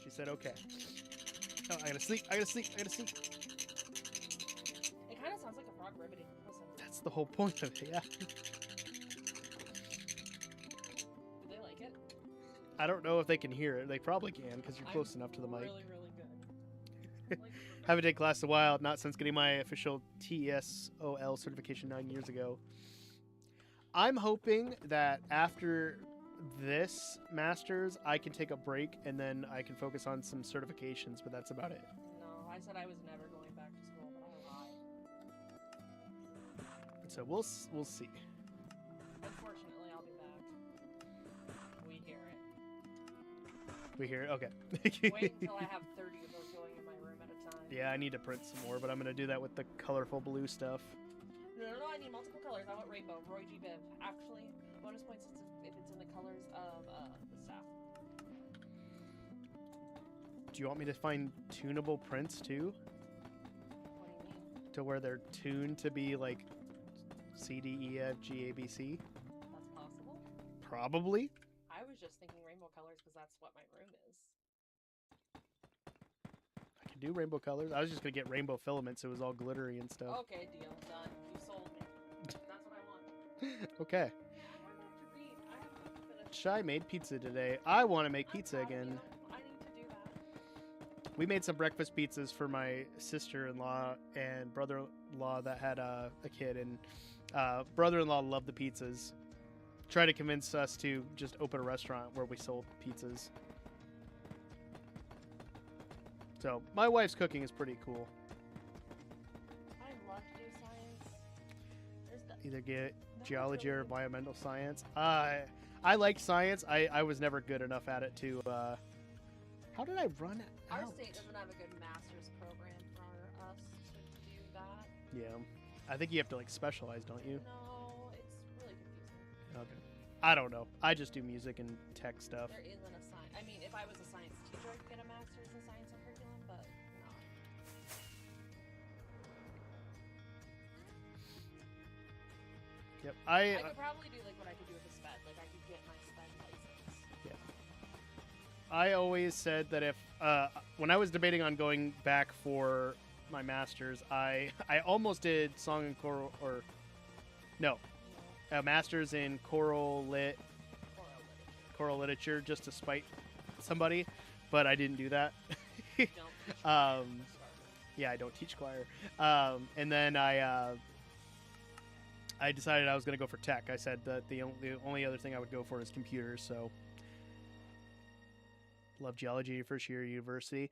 She said, okay. Oh, I gotta sleep. I gotta sleep. I gotta sleep. It kind of sounds like a frog ribbiting. Listen. That's the whole point of it, yeah. Do they like it? I don't know if they can hear it. They probably can because you're close enough to the mic. Really, really good. Like, Haven't taken class in a while, not since getting my official TESOL certification 9 years ago. I'm hoping that after this Masters, I can take a break and then I can focus on some certifications, but that's about it. No, I said I was never going back to school, but I lied. So we'll see. Unfortunately, I'll be back. We hear it. We hear it? Okay. Wait until I have 30 of those going in my room at a time. Yeah, I need to print some more, but I'm going to do that with the colorful blue stuff. No, I need multiple colors. I want rainbow. Roy G. Biv. Actually, bonus points if it's in the colors of the staff. Do you want me to find tunable prints too? What do you mean? To where they're tuned to be like C, D, E, F, G, A, B, C? That's possible. Probably. I was just thinking rainbow colors because that's what my room is. I can do rainbow colors. I was just going to get rainbow filaments. So it was all glittery and stuff. Okay, deal. Done. You sold me. That's what I want. Okay. Yeah, I want to read. I have to finish. Shai made pizza today. I want to make pizza I'm proud of again. you. I need to do that. We made some breakfast pizzas for my sister-in-law and brother-in-law that had a kid, and brother-in-law loved the pizzas. Tried to convince us to just open a restaurant where we sold pizzas. So my wife's cooking is pretty cool. I love to do science. There's the Either get No, it's geology or really- environmental science. I like science. I was never good enough at it to. How did I run Our out? state doesn't have a good master's program for us to do that. Yeah, I think you have to like specialize, don't you? No, it's really confusing. Okay. I don't know. I just do music and tech stuff. There isn't a science. I mean, if I was a science teacher, I could get a master's in science and curriculum, but no. Yep. I could probably do like what I could do with a SPED. Like I could get my SPED license. I always said that if when I was debating on going back for my masters, I almost did song and choral a masters in choral literature just to spite somebody, but I didn't do that. Don't teach Yeah, I don't teach choir. And then I decided I was going to go for tech. I said that the only other thing I would go for is computers. So, love geology, first year university.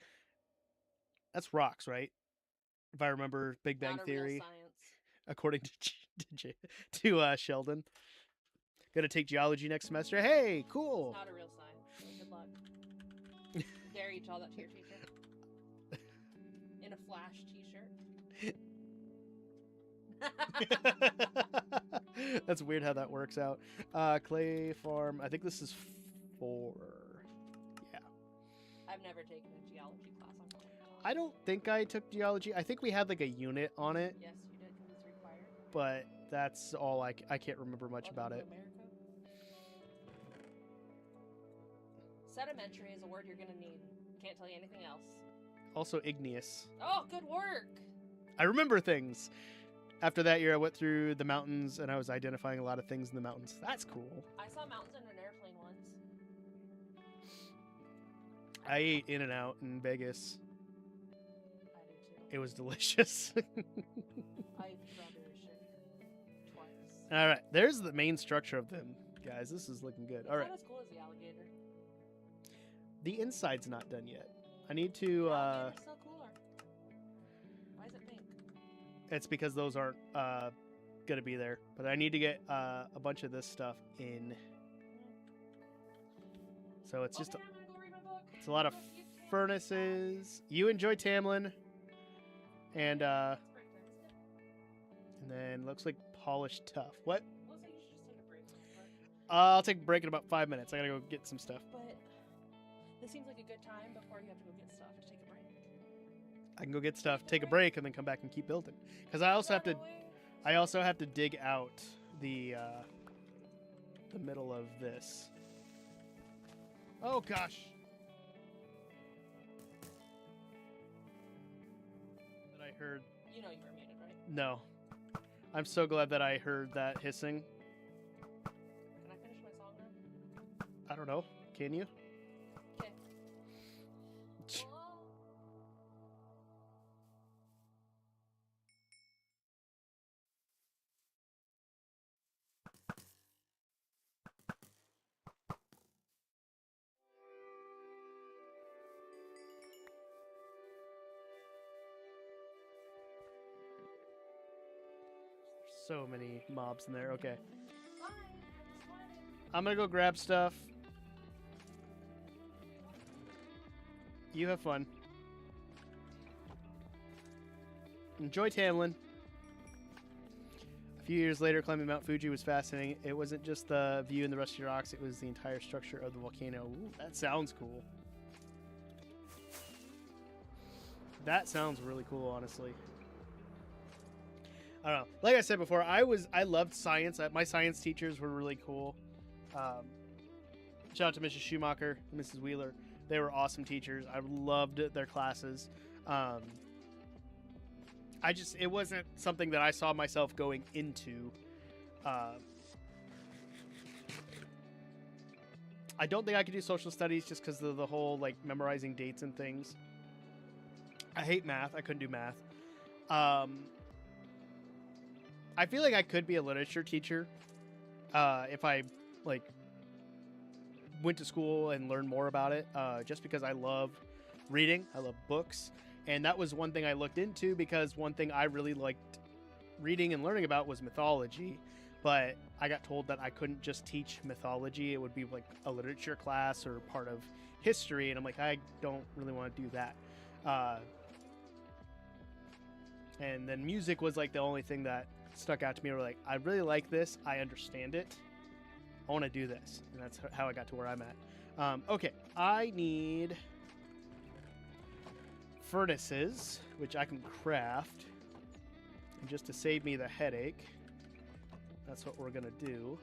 That's rocks, right? If I remember Big Bang Not a real Theory, science. according to Sheldon. Gonna take geology next semester. Hey, cool. Not a real science. Good luck. Dare you tell that to your teacher? In a Flash t-shirt. That's weird how that works out. Clay farm. I think this is 4. Yeah. I've never taken a geology class. I'm not gonna talk. I don't think I took geology. I think we had like a unit on it, Yes, you did because it's required. but that's all I can't remember much about Welcome it. to America. Sedimentary is a word you're gonna need. Can't tell you anything else. Also igneous. Oh, good work! I remember things. After that year, I went through the mountains and I was identifying a lot of things in the mountains. That's cool. I saw mountains in an airplane once. I ate In-N-Out in Vegas. I did too. It was delicious. I'd rather shit twice. All right, there's the main structure of them, guys. This is looking good. It's All right, not as cool as the alligator. the inside's not done yet. I need to. The alligator's still cooler. Why is it pink? It's because those aren't gonna be there, but I need to get a bunch of this stuff in. So it's just Okay, I'm gonna go read my book. it's a lot of I'm gonna get Tamlin. furnaces. You enjoy Tamlin, and It's break time. then looks like polished tough. What? Looks like you should just take a break. But I'll take a break in about 5 minutes. I gotta go get some stuff. this seems like a good time before you have to go get stuff to take a break. I can go get stuff, take a break, and then come back and keep building. Because I also have to. I also have to dig out the middle of this. Oh gosh. That I heard. You know you were muted, right? No. I'm so glad that I heard that hissing. Can I finish my song now? I don't know. Can you? Okay. So many mobs in there. Okay. Fine. Sweating. I'm gonna go grab stuff. You have fun. Enjoy Tamlin. A few years later, climbing Mount Fuji was fascinating. It wasn't just the view and the rusty rocks, it was the entire structure of the volcano. Ooh, that sounds cool. That sounds really cool, honestly. I don't know. Like I said before, I loved science. My science teachers were really cool. Shout out to Mrs. Schumacher and Mrs. Wheeler. They were awesome teachers. I loved their classes. It wasn't something that I saw myself going into. I don't think I could do social studies just because of the whole like memorizing dates and things. I hate math. I couldn't do math. I feel like I could be a literature teacher if I like went to school and learned more about it. Just because I love reading, I love books, and that was one thing I looked into because one thing I really liked reading and learning about was mythology. But I got told that I couldn't just teach mythology; it would be like a literature class or part of history, and I'm like, I don't really want to do that. And then music was like the only thing that stuck out to me. Were like, I really like this. I understand it. I want to do this. And that's how I got to where I'm at. Okay, I need furnaces, which I can craft. And just to save me the headache, that's what we're going to do.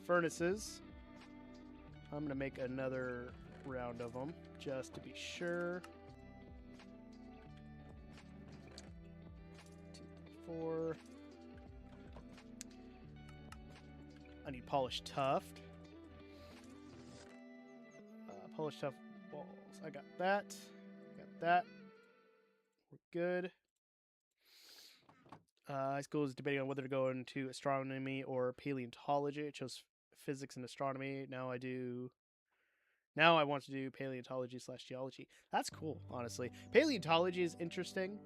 Furnaces. I'm going to make another round of them just to be sure. 2, 3, 4. I need polished tuft. Polished tuft balls. I got that. Got that. We're good. High school is debating on whether to go into astronomy or paleontology. It chose physics and astronomy. Now I want to do paleontology/geology. That's cool, honestly. Paleontology is interesting.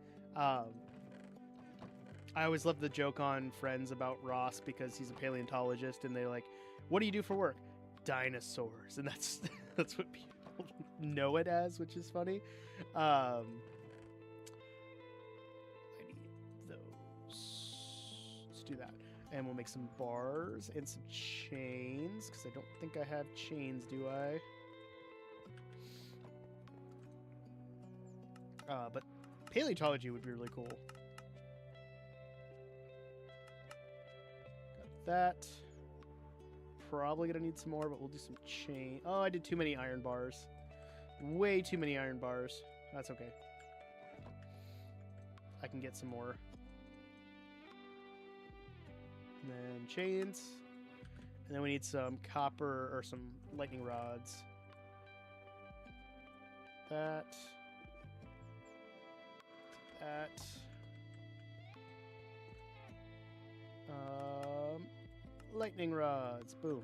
I always love the joke on Friends about Ross because he's a paleontologist, and they're like, "What do you do for work?" Dinosaurs, and that's what people know it as, which is funny. I need those. Let's do that, and we'll make some bars and some chains because I don't think I have chains, do I? But paleontology would be really cool. That. Probably gonna need some more, but we'll do some chain. Oh, I did too many iron bars. Way too many iron bars. That's okay. I can get some more. And then chains. And then we need some copper or some lightning rods. That. That. Lightning rods. Boom.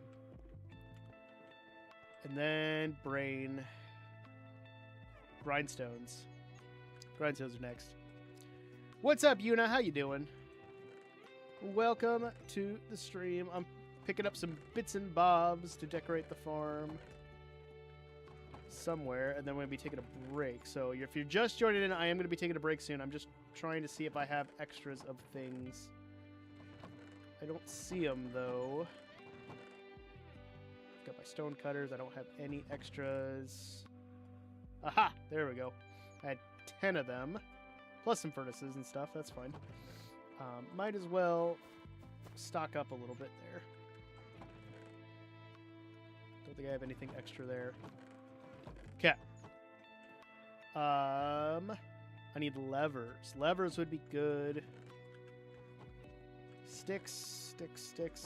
And then brain. Grindstones. Grindstones are next. What's up, Yuna? How you doing? Welcome to the stream. I'm picking up some bits and bobs to decorate the farm somewhere, and then we're going to be taking a break. So if you're just joining in, I am going to be taking a break soon. I'm just trying to see if I have extras of things. I don't see them, though. Got my stone cutters. I don't have any extras. Aha! There we go. I had 10 of them. Plus some furnaces and stuff. That's fine. Might as well stock up a little bit there. Don't think I have anything extra there. Okay. I need levers. Levers would be good. Sticks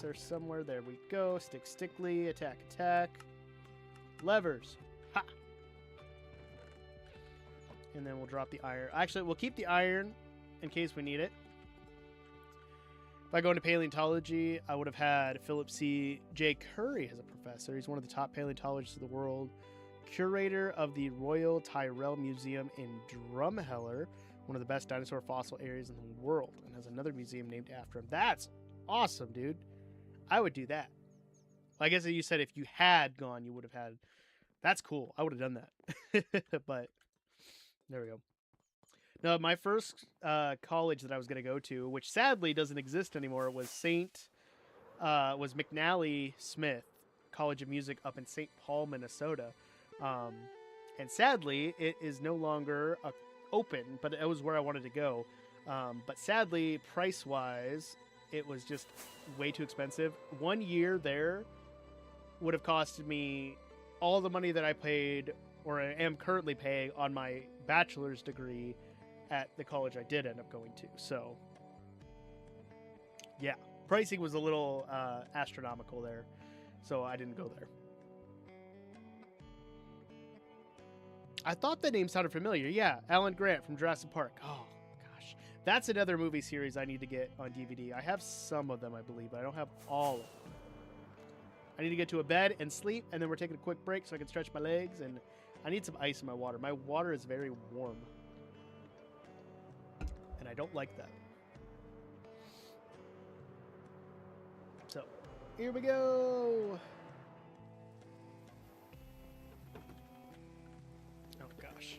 are somewhere. There we go. Stickly. Attack. Levers. Ha! And then we'll drop the iron. Actually, we'll keep the iron in case we need it. If I go into paleontology, I would have had Philip C. J. Curry as a professor. He's one of the top paleontologists of the world. Curator of the Royal Tyrrell Museum in Drumheller, one of the best dinosaur fossil areas in the world, and has another museum named after him. That's awesome, dude. I would do that. I guess you said if you had gone, you would have had. That's cool. I would have done that. But there we go. No, my first college that I was going to go to, which sadly doesn't exist anymore, was McNally Smith College of Music up in St. Paul, Minnesota. And sadly, it is no longer open, but it was where I wanted to go. But sadly, price-wise, it was just way too expensive. 1 year there would have costed me all the money that I paid or I am currently paying on my bachelor's degree at the college I did end up going to. So, yeah, pricing was a little astronomical there, so I didn't go there. I thought the name sounded familiar. Yeah, Alan Grant from Jurassic Park. Oh, gosh. That's another movie series I need to get on DVD. I have some of them, I believe, but I don't have all of them. I need to get to a bed and sleep, and then we're taking a quick break so I can stretch my legs, and I need some ice in my water. My water is very warm, and I don't like that. So, here we go. Oh, gosh.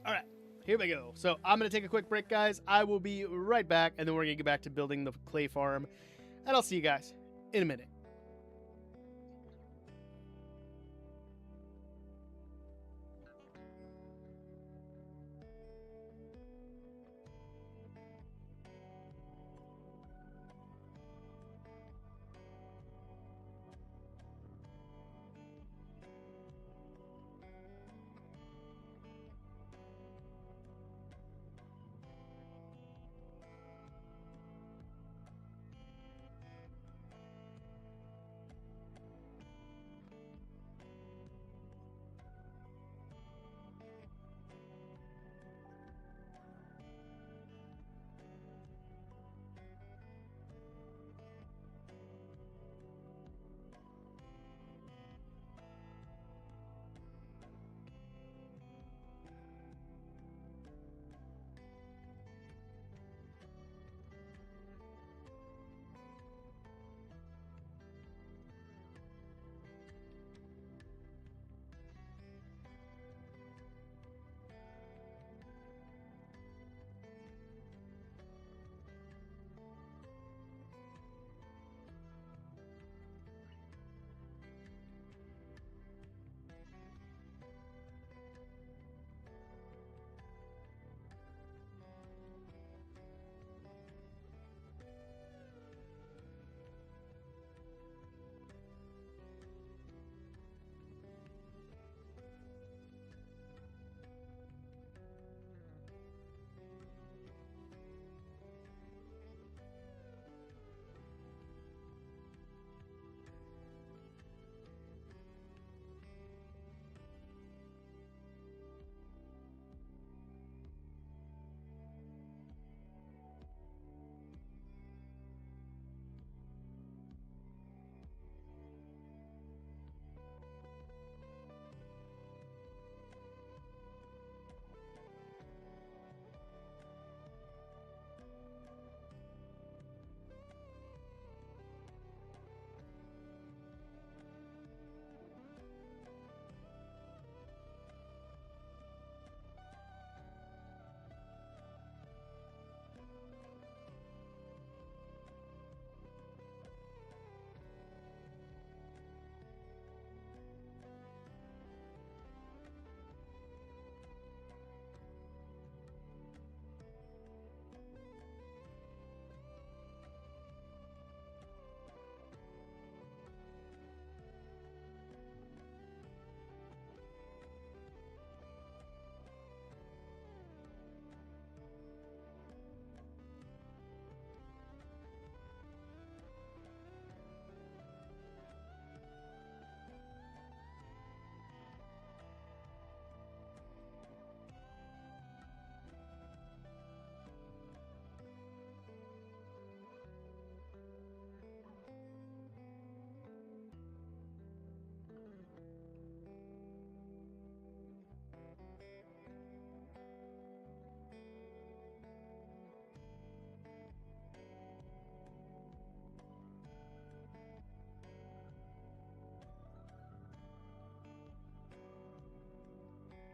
All right. Here we go. So I'm going to take a quick break, guys. I will be right back, and then we're going to get back to building the clay farm. And I'll see you guys in a minute.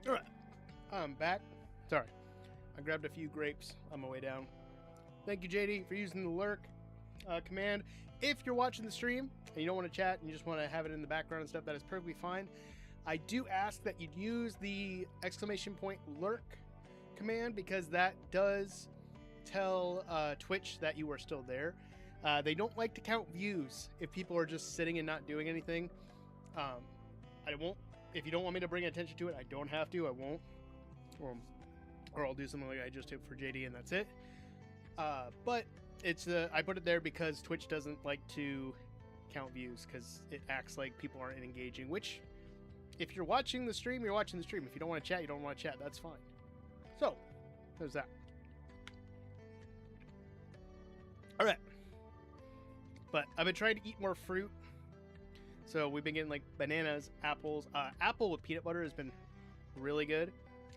Alright, I'm back. Sorry, I grabbed a few grapes on my way down. Thank you, JD, for using the lurk command. If you're watching the stream and you don't want to chat and you just want to have it in the background and stuff, that is perfectly fine. I do ask that you use the !lurk command because that does tell Twitch that you are still there. They don't like to count views if people are just sitting and not doing anything. I won't. If you don't want me to bring attention to it, I don't have to. I won't. Or I'll do something like I just did for JD and that's it. But it's I put it there because Twitch doesn't like to count views because it acts like people aren't engaging, which if you're watching the stream, you're watching the stream. If you don't want to chat, you don't want to chat. That's fine. So, there's that. All right. But I've been trying to eat more fruit. So we've been getting like bananas, apples. Apple with peanut butter has been really good.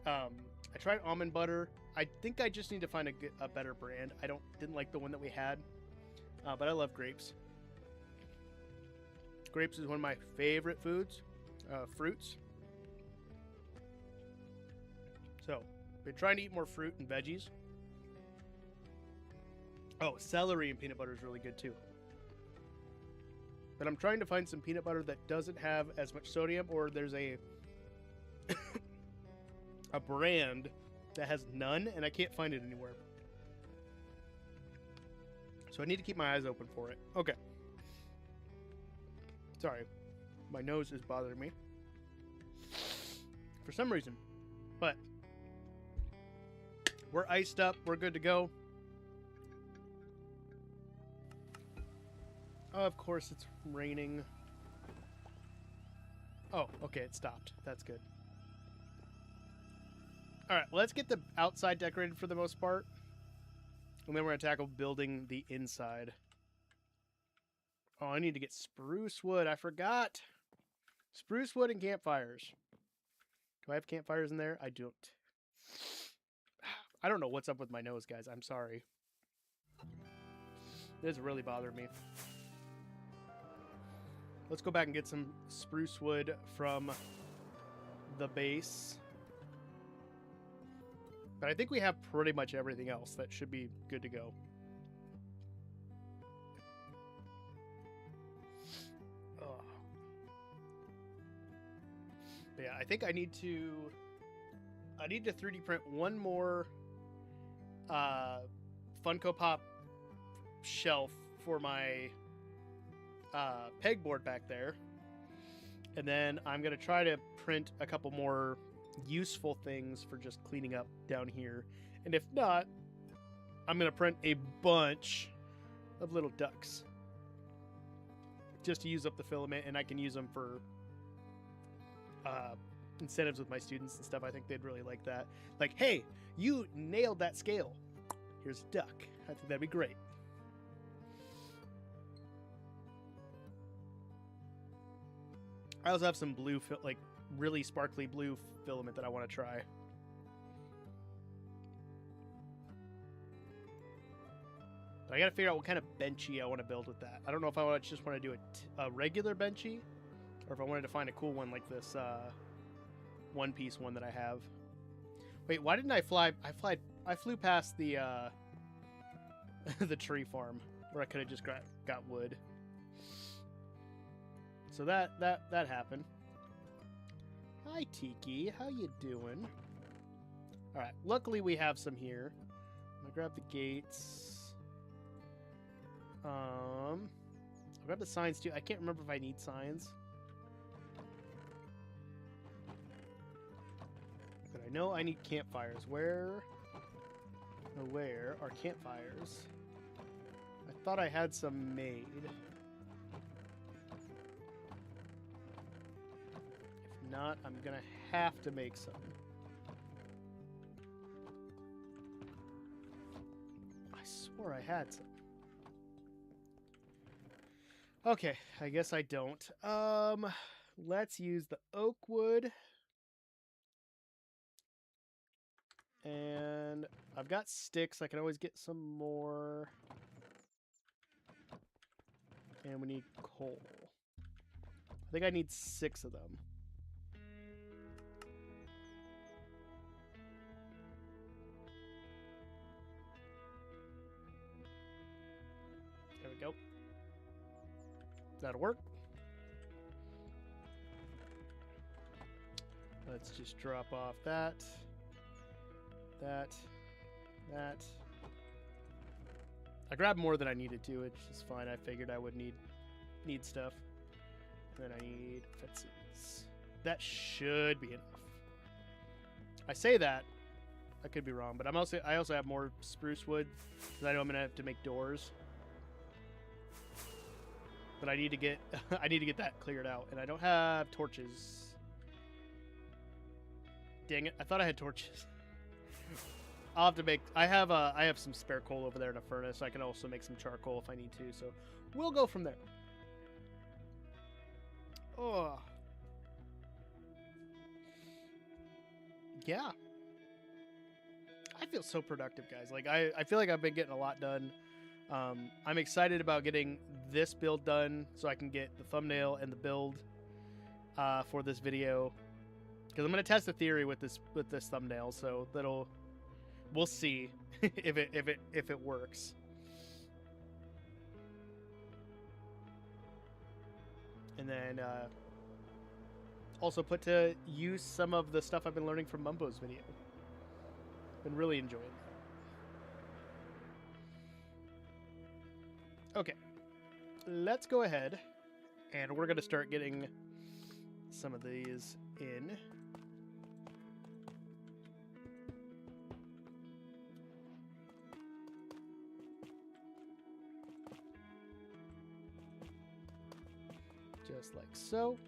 I tried almond butter. I think I just need to find a better brand. I didn't like the one that we had, but I love grapes. Grapes is one of my favorite fruits. So, been trying to eat more fruit and veggies. Oh, celery and peanut butter is really good too. But I'm trying to find some peanut butter that doesn't have as much sodium, or there's a a brand that has none, and I can't find it anywhere. So I need to keep my eyes open for it. Okay. Sorry. My nose is bothering me. For some reason. But we're iced up. We're good to go. Oh, of course it's raining. Oh, okay, it stopped. That's good. Alright, let's get the outside decorated for the most part. And then we're going to tackle building the inside. Oh, I need to get spruce wood. I forgot. Spruce wood and campfires. Do I have campfires in there? I don't. I don't know what's up with my nose, guys. I'm sorry. This really bothered me. Let's go back and get some spruce wood from the base. But I think we have pretty much everything else that should be good to go. Ugh. But yeah, I think I need to 3D print one more Funko Pop shelf for my pegboard back there. And then I'm going to try to print a couple more useful things for just cleaning up down here. And if not, I'm going to print a bunch of little ducks just to use up the filament, and I can use them for incentives with my students and stuff. I think they'd really like that. Like, hey, you nailed that scale. Here's a duck. I think that'd be great. I also have some blue, like really sparkly blue filament that I want to try. But I got to figure out what kind of benchy I want to build with that. I don't know if I just want to do a regular benchy, or if I wanted to find a cool one like this one-piece one that I have. Wait, why didn't I fly? I flew past the the tree farm where I could have just got wood. So that happened. Hi, Tiki. How you doing? All right. Luckily, we have some here. I'm gonna grab the gates. I'll grab the signs too. I can't remember if I need signs. But I know I need campfires. Where are campfires? I thought I had some made. If not, I'm gonna have to make some. I swore I had some. Okay, I guess I don't. Let's use the oak wood. And I've got sticks. I can always get some more. And we need coal. I think I need 6 of them. That'll work. Let's just drop off that. I grabbed more than I needed to, which is fine. I figured I would need stuff. Then I need fences. That should be enough. I say that. I could be wrong, but I also have more spruce wood because I know I'm gonna have to make doors. But I need to get that cleared out, and I don't have torches. Dang it! I thought I had torches. I'll have to make. I have some spare coal over there in a furnace. I can also make some charcoal if I need to. So we'll go from there. Oh. Yeah. I feel so productive, guys. Like I feel like I've been getting a lot done. I'm excited about getting this build done so I can get the thumbnail and the build for this video, because I'm gonna test the theory with this thumbnail. So we'll see if it works. And then also put to use some of the stuff I've been learning from Mumbo's video. Been really enjoying that. Okay, let's go ahead and we're gonna start getting some of these in. Just like so.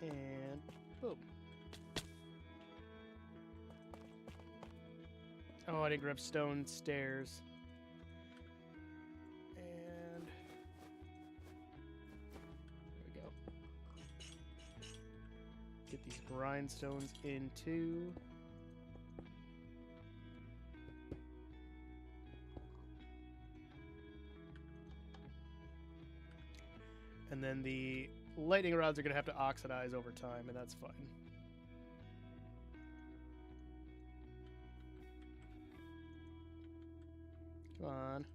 And boom. Oh, I didn't grab stone stairs. And there we go. Get these grindstones in too. And then the lightning rods are going to have to oxidize over time, and that's fine. Come on.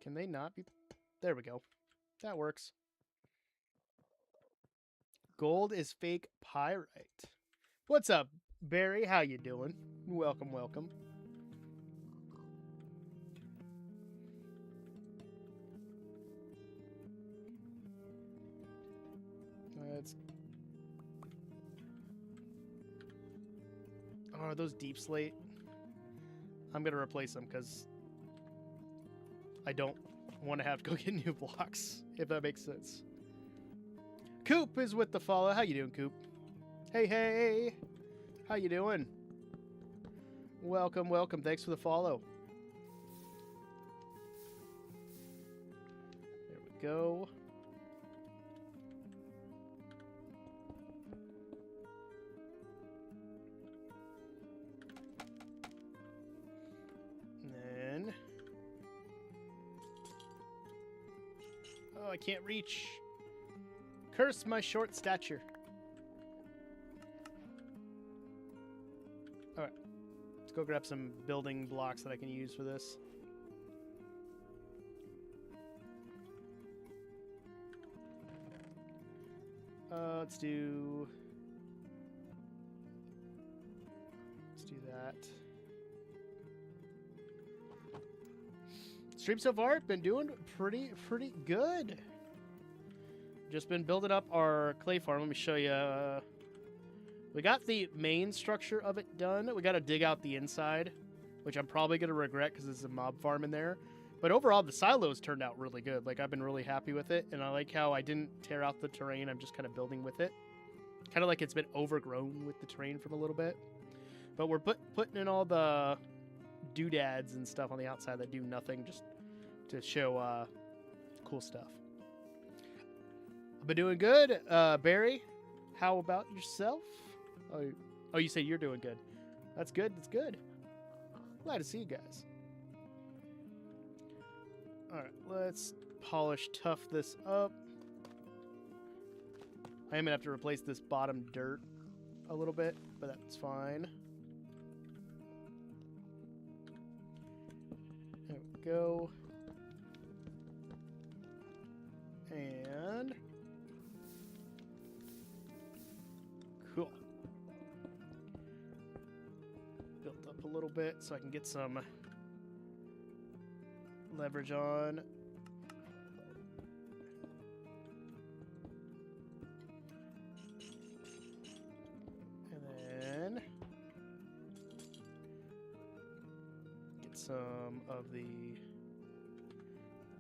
Can they not be? There we go. That works. Gold is fake pyrite. What's up, Barry? How you doing? Welcome, welcome. Oh, are those deep slate? I'm gonna replace them because I don't want to have to go get new blocks, if that makes sense. Coop is with the follow. How you doing, Coop? Hey, how you doing? Welcome, welcome. Thanks for the follow. There we go. Oh, I can't reach. Curse my short stature. Alright. Let's go grab some building blocks that I can use for this. Let's do that. Stream so far, been doing pretty good. Just been building up our clay farm. Let me show you. We got the main structure of it done. We got to dig out the inside, which I'm probably going to regret because there's a mob farm in there. But overall, the silos turned out really good. Like, I've been really happy with it, and I like how I didn't tear out the terrain. I'm just kind of building with it. Kind of like it's been overgrown with the terrain from a little bit. But we're putting in all the doodads and stuff on the outside that do nothing, just to show cool stuff. I've been doing good. Barry, how about yourself? Oh, you say you're doing good. That's good. That's good. Glad to see you guys. All right, let's polish tough this up. I am gonna have to replace this bottom dirt a little bit, but that's fine. There we go. And cool. Built up a little bit so I can get some leverage on. And then get some of the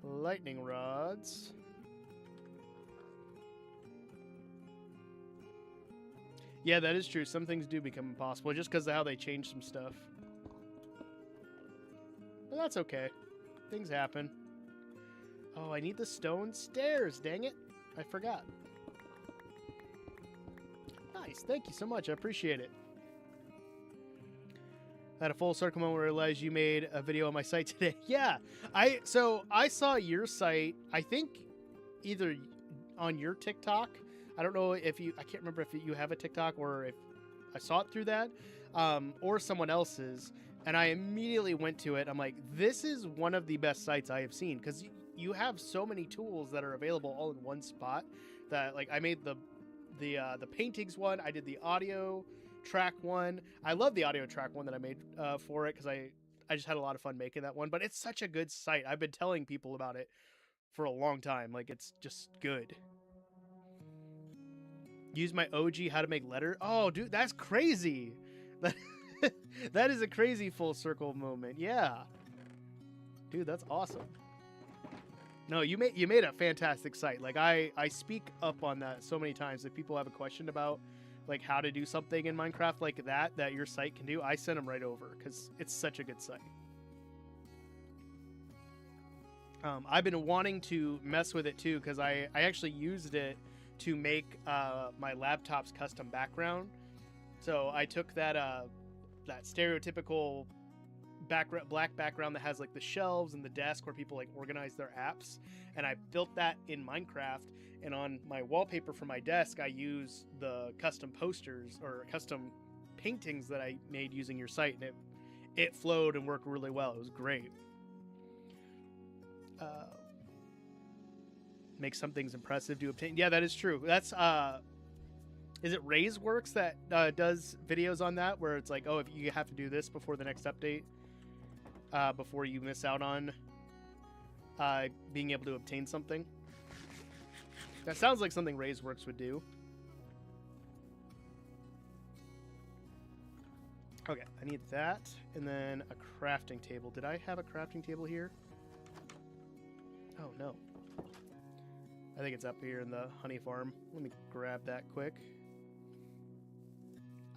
lightning rods. Yeah, that is true. Some things do become impossible just because of how they change some stuff. But that's okay. Things happen. Oh, I need the stone stairs. Dang it. I forgot. Nice. Thank you so much. I appreciate it. I had a full circle moment where I realized you made a video on my site today. Yeah. So I saw your site, I think either on your TikTok. I don't know if you, I can't remember if you have a TikTok or if I saw it through that, or someone else's. And I immediately went to it. I'm like, this is one of the best sites I have seen because you have so many tools that are available all in one spot. That like I made the paintings one. I did the audio track one. I love the audio track one that I made for it because I just had a lot of fun making that one. But it's such a good site. I've been telling people about it for a long time. Like it's just good. Use my OG how to make letter. Oh, dude, that's crazy. That is a crazy full circle moment. Yeah. Dude, that's awesome. No, you made a fantastic site. Like I speak up on that so many times. If people have a question about like how to do something in Minecraft like that your site can do, I send them right over because it's such a good site. I've been wanting to mess with it too because I actually used it to make my laptop's custom background. So I took that stereotypical black background that has like the shelves and the desk where people like organize their apps, and I built that in Minecraft. And on my wallpaper for my desk, I use the custom posters or custom paintings that I made using your site, and it flowed and worked really well. It was great. Make some things impressive to obtain. Yeah, that is true. That's is it Ray's that does videos on that where it's like, oh, if you have to do this before the next update, before you miss out on being able to obtain something. That sounds like something Ray's would do. Okay, I need that, and then a crafting table. Did I have a crafting table here? Oh, no. I think it's up here in the honey farm. Let me grab that quick.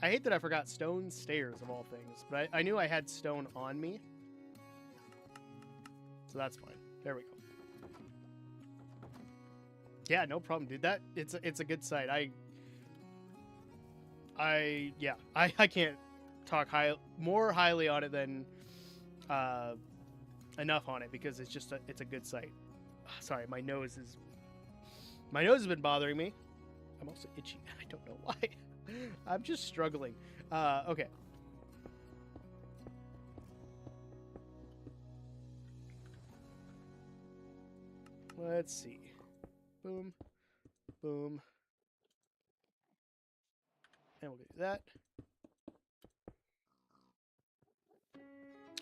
I hate that I forgot stone stairs of all things, but I knew I had stone on me. So that's fine. There we go. Yeah, no problem, dude. It's a good site. I can't talk more highly on it than enough on it because it's a good site. Sorry, my nose has been bothering me. I'm also itchy. I don't know why. I'm just struggling. Okay. Let's see. Boom. Boom. And we'll do that.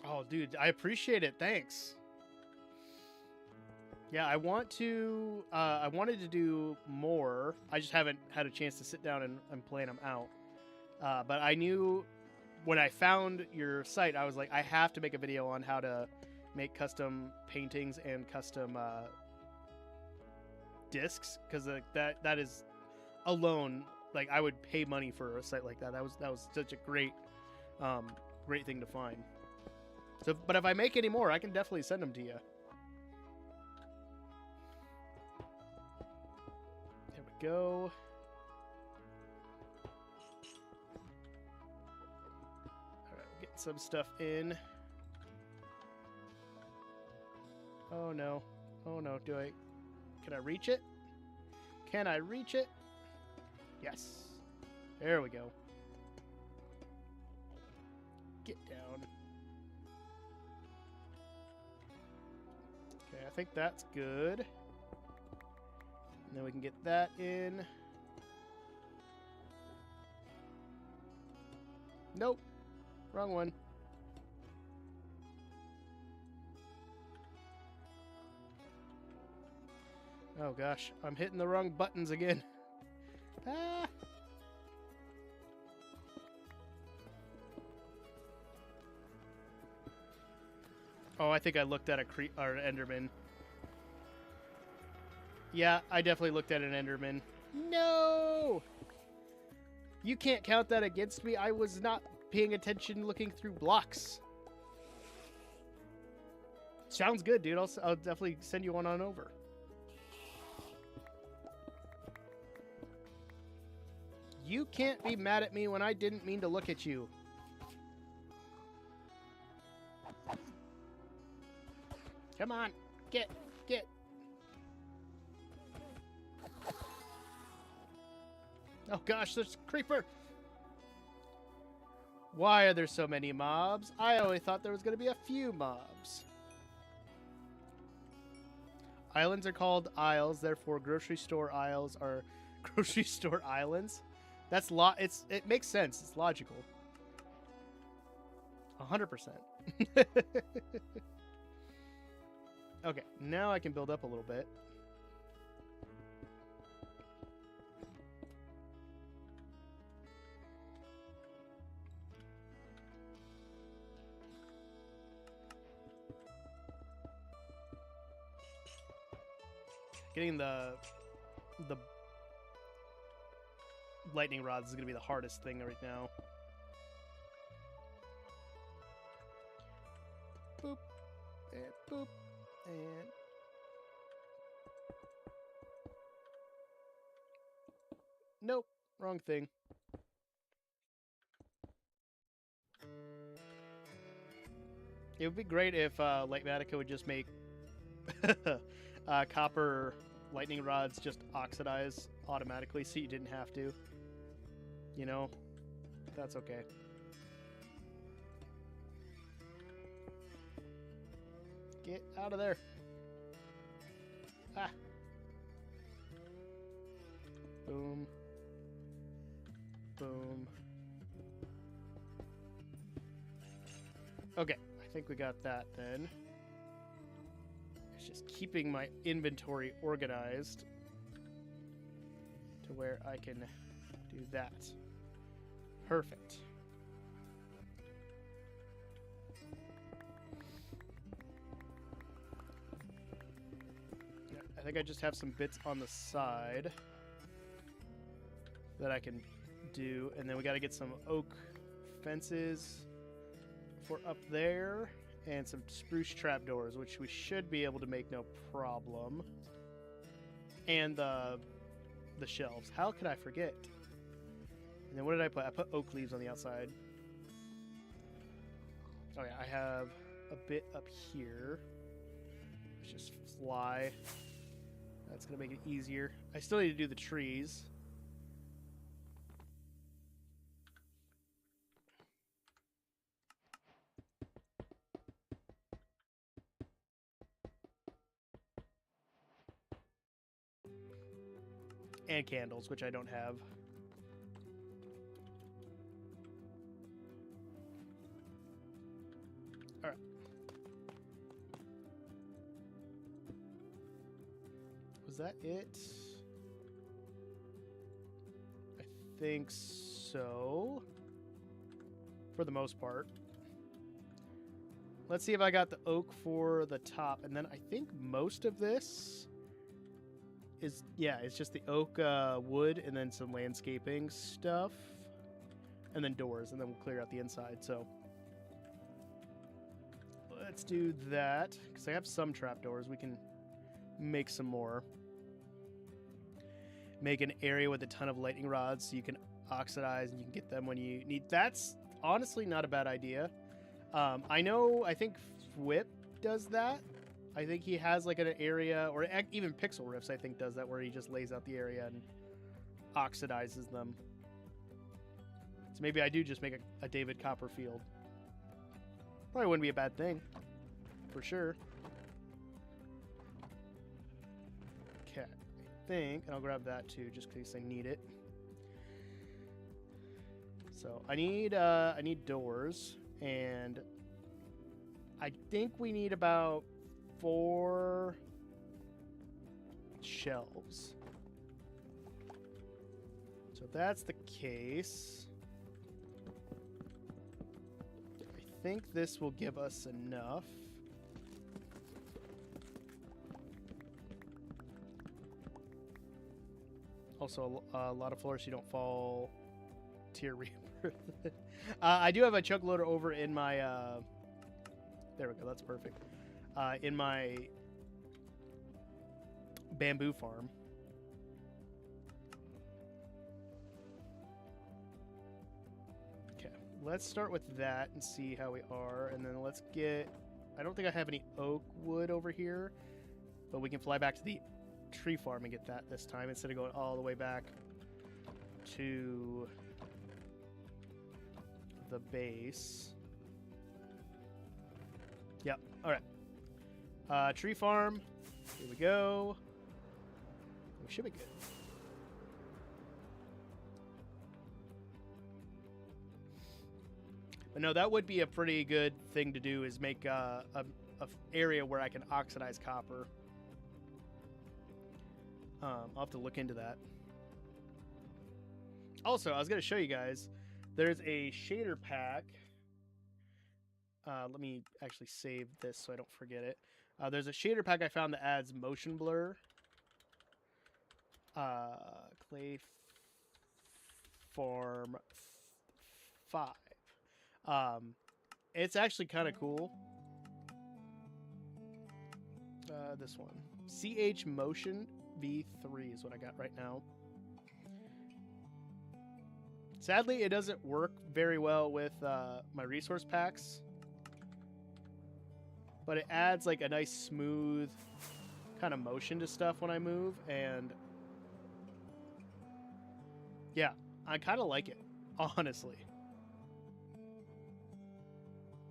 Oh, dude, I appreciate it. Thanks. Yeah, I wanted to do more. I just haven't had a chance to sit down and plan them out. But I knew when I found your site, I was like, I have to make a video on how to make custom paintings and custom discs, because that is alone, like, I would pay money for a site like that. That was such a great thing to find. So, but if I make any more, I can definitely send them to you. There we go. All right, we'll get some stuff in. Oh no. Oh no, can I reach it? Can I reach it? Yes. There we go. Get down. Okay, I think that's good. And then we can get that in. Nope. Wrong one. Oh gosh, I'm hitting the wrong buttons again. Ah. Oh, I think I looked at an Enderman. Yeah, I definitely looked at an Enderman. No! You can't count that against me. I was not paying attention looking through blocks. Sounds good, dude. I'll definitely send you one on over. You can't be mad at me when I didn't mean to look at you. Come on. Get. Oh gosh, there's a creeper. Why are there so many mobs? I always thought there was going to be a few mobs. Islands are called isles, therefore grocery store aisles are grocery store islands. That's it makes sense. It's logical. 100%. Okay, now I can build up a little bit. Getting the lightning rods is going to be the hardest thing right now. Boop, and boop, and... Nope, wrong thing. It would be great if Lightmatica would just make copper lightning rods just oxidize automatically so you didn't have to. You know, that's okay. Get out of there. Ah. Boom. Boom. Okay, I think we got that then. It's just keeping my inventory organized to where I can do that. Perfect. I think I just have some bits on the side that I can do, and then we got to get some oak fences for up there and some spruce trapdoors, which we should be able to make no problem. And the shelves. How could I forget? And then what did I put? I put oak leaves on the outside. Oh yeah, I have a bit up here. Let's just fly. That's going to make it easier. I still need to do the trees. And candles, which I don't have. Alright. Was that it? I think so. For the most part. Let's see if I got the oak for the top. And then I think most of this is, yeah, it's just the oak wood and then some landscaping stuff. And then doors, and then we'll clear out the inside. So let's do that. Because I have some trapdoors. We can make some more. Make an area with a ton of lightning rods so you can oxidize and you can get them when you need. That's honestly not a bad idea. I think Whip does that. I think he has like an area, or even Pixel Riffs I think does that, where he just lays out the area and oxidizes them. So maybe I do just make a David Copperfield. Probably wouldn't be a bad thing, for sure. Okay, I think, and I'll grab that too, just in case I need it. So I need doors, and I think we need about 4 shelves. So if that's the case, I think this will give us enough. Also, a lot of floors you don't fall tier rebirth. I do have a chunk loader over in my there we go, that's perfect. In my bamboo farm. Okay, let's start with that and see how we are, and then let's get, I don't think I have any oak wood over here, but we can fly back to the tree farm and get that this time instead of going all the way back to the base. Yep. All right. Tree farm. Here we go. We should be good. But no, that would be a pretty good thing to do, is make a area where I can oxidize copper. I'll have to look into that. Also, I was going to show you guys, there's a shader pack. Let me actually save this so I don't forget it. There's a shader pack I found that adds motion blur. Clay Farm 5. It's actually kind of cool. This one. CH Motion V3 is what I got right now. Sadly, it doesn't work very well with my resource packs. But it adds like a nice smooth kind of motion to stuff when I move, and yeah, I kind of like it, honestly.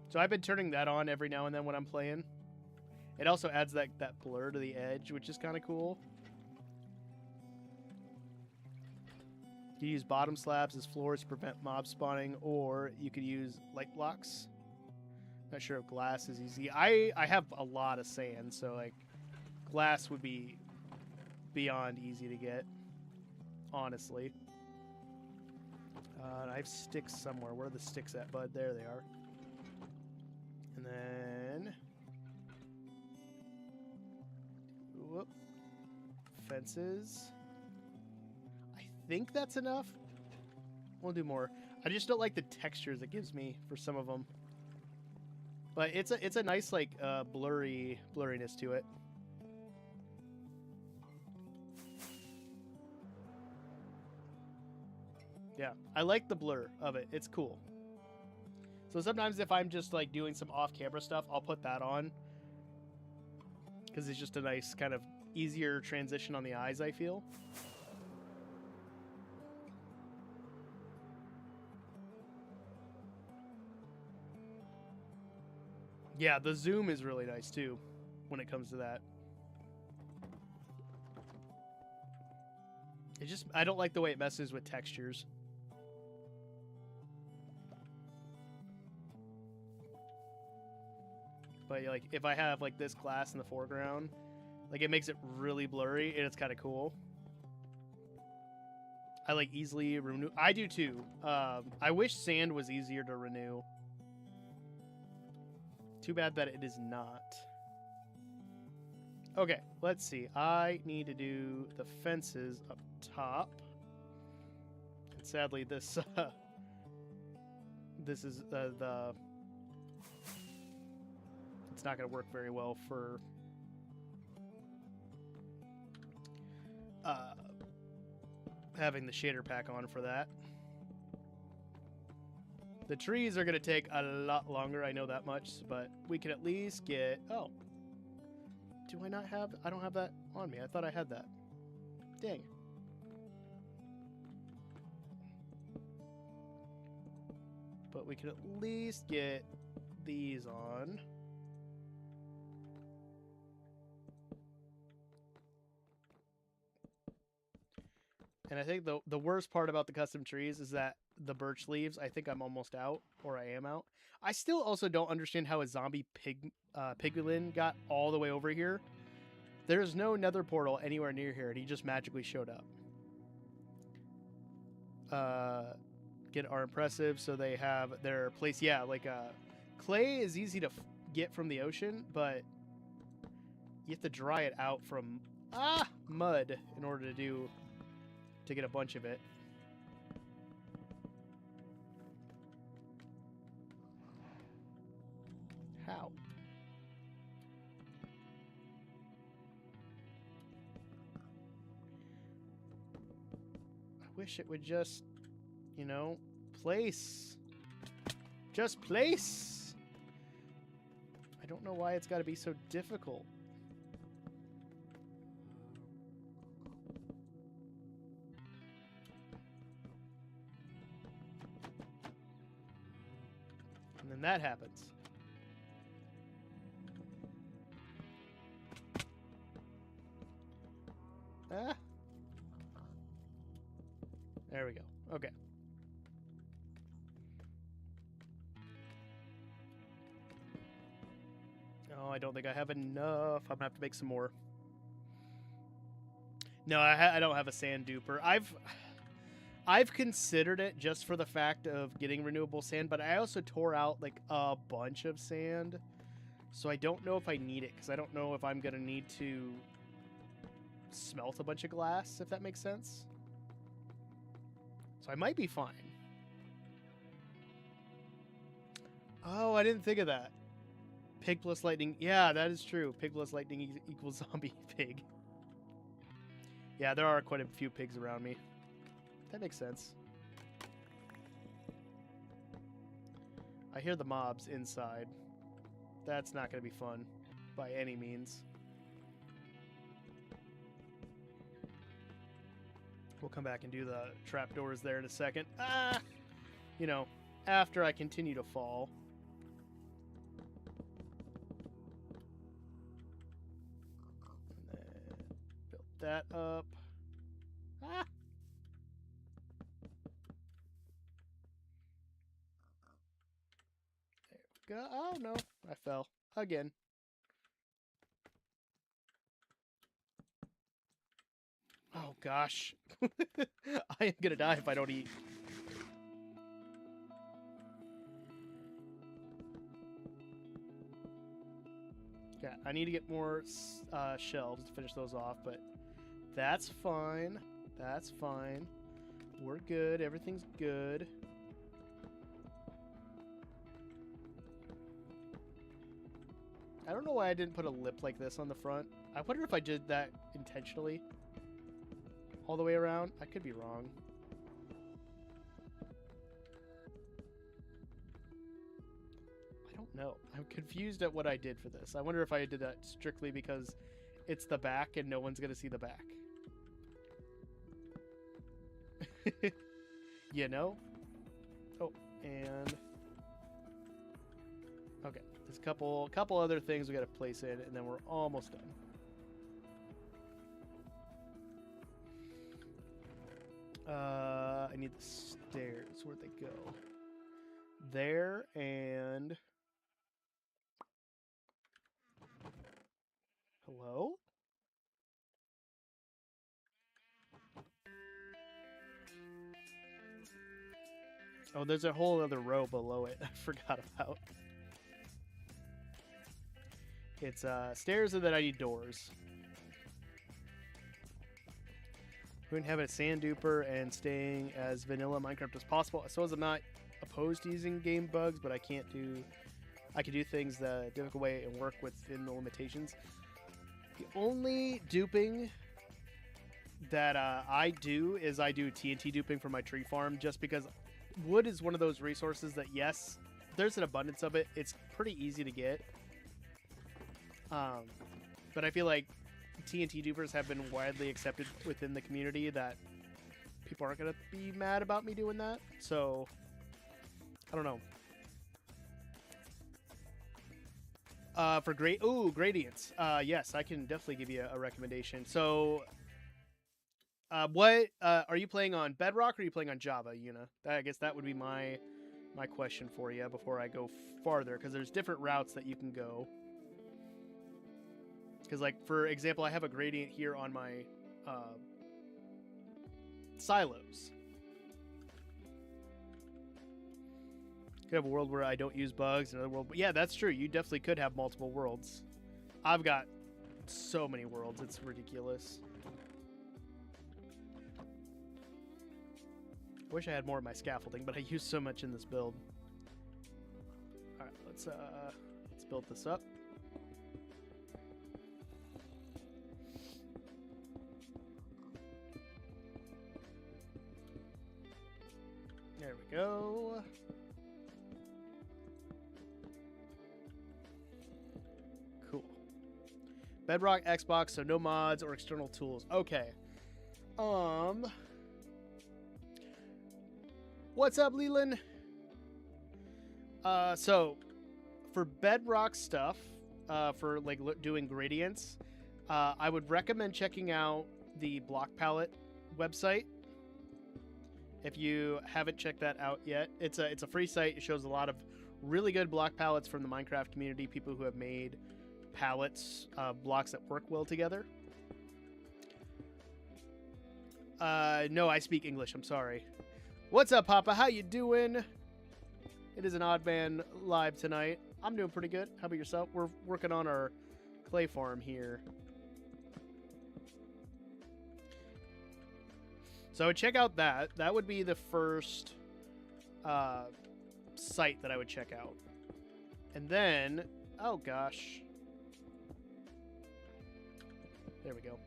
So I've been turning that on every now and then when I'm playing. It also adds that blur to the edge, which is kind of cool. You use bottom slabs as floors to prevent mob spawning, or you could use light blocks. Not sure if glass is easy. I have a lot of sand, so like glass would be beyond easy to get, honestly. I have sticks somewhere. Where are the sticks at, bud? There they are. And then whoop, fences. I think that's enough. We'll do more. I just don't like the textures it gives me for some of them. But it's a nice like blurriness to it. Yeah, I like the blur of it. It's cool. So sometimes if I'm just like doing some off-camera stuff, I'll put that on, because it's just a nice kind of easier transition on the eyes, I feel. Yeah, the zoom is really nice too when it comes to that. I don't like the way it messes with textures. But like if I have like this glass in the foreground, like it makes it really blurry and it's kind of cool. I like easily renew. I do too. I wish sand was easier to renew. Too bad that it is not. Okay, let's see. I need to do the fences up top. And sadly, this this is the it's not going to work very well for having the shader pack on for that. The trees are going to take a lot longer, I know that much, but we can at least get... Oh. Do I not have... I don't have that on me. I thought I had that. Dang. but we can at least get these on. And I think the worst part about the custom trees is that the birch leaves, I think I'm almost out, or I am out. I still also don't understand how a zombie piglin got all the way over here. There's no nether portal anywhere near here, and he just magically showed up. Get are impressive, so they have their place. Yeah, like clay is easy to get from the ocean, but you have to dry it out from mud in order to get a bunch of it. How? I wish it would just, you know, place. Just place. I don't know why it's got to be so difficult. And then that happens. Ah. There we go. Okay. Oh, I don't think I have enough. I'm gonna have to make some more. No, I don't have a sand duper. I've considered it just for the fact of getting renewable sand, but I also tore out like a bunch of sand, so I don't know if I need it, because I don't know if I'm gonna need to smelt a bunch of glass, if that makes sense. So I might be fine. Oh, I didn't think of that. Pig plus lightning. Yeah, that is true. Pig plus lightning equals zombie pig. Yeah, there are quite a few pigs around me. That makes sense. I hear the mobs inside. That's not going to be fun by any means. We'll come back and do the trapdoors there in a second. You know, after I continue to fall. And then build that up. There we go. Oh, no. I fell. Again. Oh, gosh. I am going to die if I don't eat. Yeah, I need to get more shelves to finish those off, but that's fine. That's fine. We're good. Everything's good. I don't know why I didn't put a lip like this on the front. I wonder if I did that intentionally. All the way around? I could be wrong. I don't know. I'm confused at what I did for this. I wonder if I did that strictly because it's the back and no one's going to see the back. You know? Oh, and... Okay. There's a couple other things we got to place in, and then we're almost done. I need the stairs. Where'd they go? There, and... Hello? Oh, there's a whole other row below it I forgot about. It's stairs, and then I need doors. We can have a sand duper and staying as vanilla Minecraft as possible. I suppose I'm not opposed to using game bugs, but I can do things the difficult way and work within the limitations. The only duping that I do is I do TNT duping for my tree farm, just because wood is one of those resources that, yes, there's an abundance of it. It's pretty easy to get. But I feel like TNT dupers have been widely accepted within the community that people aren't going to be mad about me doing that. So I don't know. For gradients. Yes, I can definitely give you a recommendation. So, what are you playing on Bedrock or are you playing on Java, Yuna? I guess that would be my question for you before I go farther, because there's different routes that you can go. Because, like, for example, I have a gradient here on my silos. Could have a world where I don't use bugs, another world. But yeah, that's true. You definitely could have multiple worlds. I've got so many worlds. It's ridiculous. I wish I had more of my scaffolding, but I use so much in this build. All right, let's build this up. There we go. Cool. Bedrock, Xbox, so no mods or external tools. Okay. What's up, Leland? So for Bedrock stuff, for like doing gradients, I would recommend checking out the block palette website. If you haven't checked that out yet, it's a free site. It shows a lot of really good block palettes from the Minecraft community, people who have made palettes, blocks that work well together. No, I speak English. I'm sorry. What's up, Papa? How you doing? It is an Odd Man live tonight. I'm doing pretty good. How about yourself? We're working on our clay farm here. So check out that. That would be the first site that I would check out. And then, oh gosh. There we go.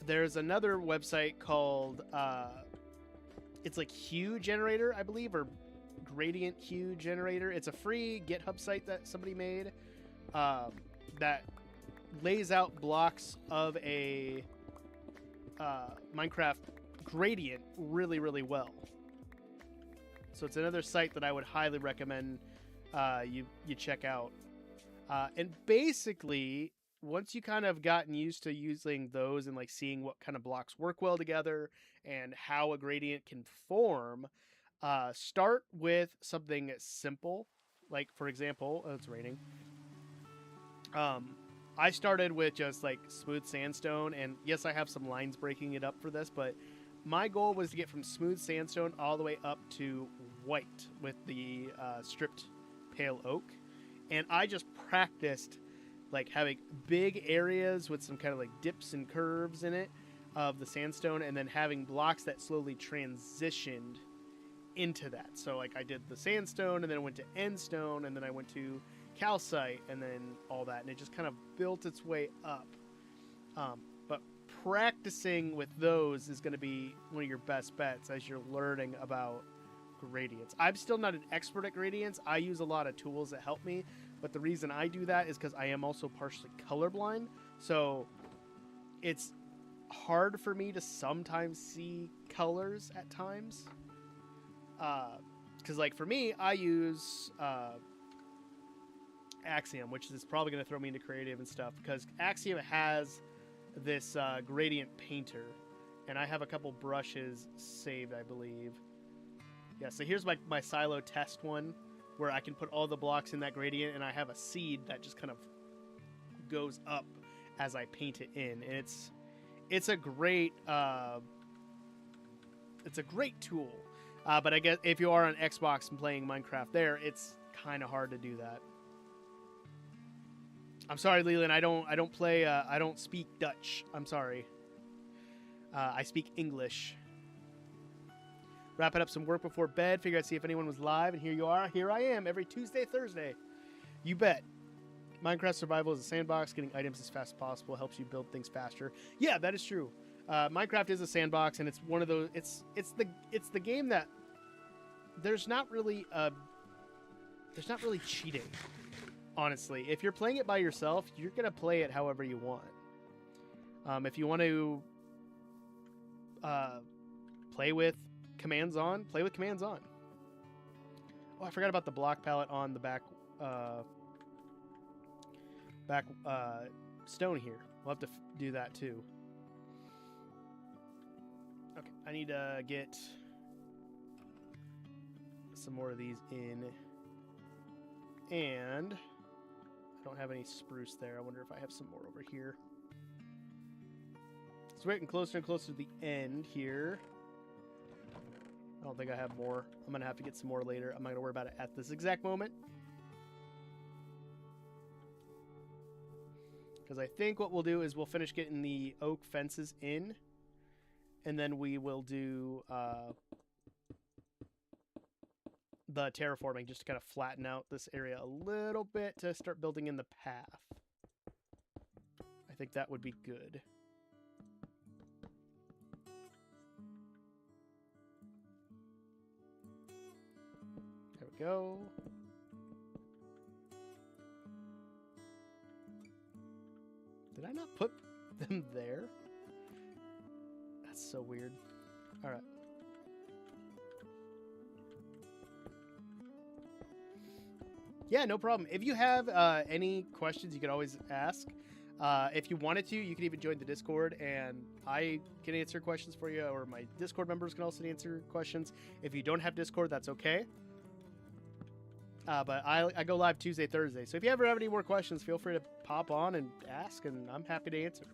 There's another website called, it's like Hue Generator, I believe, or Gradient Hue Generator. It's a free GitHub site that somebody made that lays out blocks of a Minecraft gradient really, really well. So it's another site that I would highly recommend you check out. And basically, once you kind of gotten used to using those and like seeing what kind of blocks work well together and how a gradient can form, start with something simple. Like, for example, oh, it's raining. I started with just like smooth sandstone, and yes, I have some lines breaking it up for this, but my goal was to get from smooth sandstone all the way up to white with the stripped pale oak. And I just practiced like having big areas with some kind of like dips and curves in it of the sandstone, and then having blocks that slowly transitioned into that. So like I did the sandstone, and then I went to end stone, and then I went to calcite, and then all that, and it just kind of built its way up. But practicing with those is going to be one of your best bets as you're learning about gradients. I'm still not an expert at gradients. I use a lot of tools that help me, but the reason I do that is because I am also partially colorblind, so it's hard for me to sometimes see colors at times. Because like for me, I use Axiom, which is probably going to throw me into creative and stuff, because Axiom has this gradient painter, and I have a couple brushes saved, I believe. Yeah, so here's my silo test one, where I can put all the blocks in that gradient, and I have a seed that just kind of goes up as I paint it in, and it's a great tool. But I guess if you are on Xbox and playing Minecraft there, it's kind of hard to do that. I'm sorry, Leland. I don't play. I don't speak Dutch. I'm sorry. I speak English. Wrapping up some work before bed. Figure out see if anyone was live, and here you are. Here I am every Tuesday, Thursday. You bet. Minecraft survival is a sandbox. Getting items as fast as possible helps you build things faster. Yeah, that is true. Minecraft is a sandbox, and it's one of those. It's the game that there's not really cheating. Honestly, if you're playing it by yourself, you're gonna play it however you want. If you want to play with commands on, play with commands on. I forgot about the block palette on the back stone here. We'll have to do that too. Okay, I need to get some more of these in. And I don't have any spruce there. I wonder if I have some more over here. So we're getting closer and closer to the end here. I don't think I have more. I'm going to have to get some more later. I'm not going to worry about it at this exact moment. Because I think what we'll do is we'll finish getting the oak fences in. And then we will do the terraforming just to kind of flatten out this area a little bit to start building in the path. I think that would be good. There we go. Did I not put them there? That's so weird. All right. Yeah, no problem. If you have any questions, you can always ask. If you wanted to, you can even join the Discord, and I can answer questions for you, or my Discord members can also answer questions. If you don't have Discord, that's okay. But I go live Tuesday, Thursday. So if you ever have any more questions, feel free to pop on and ask, and I'm happy to answer.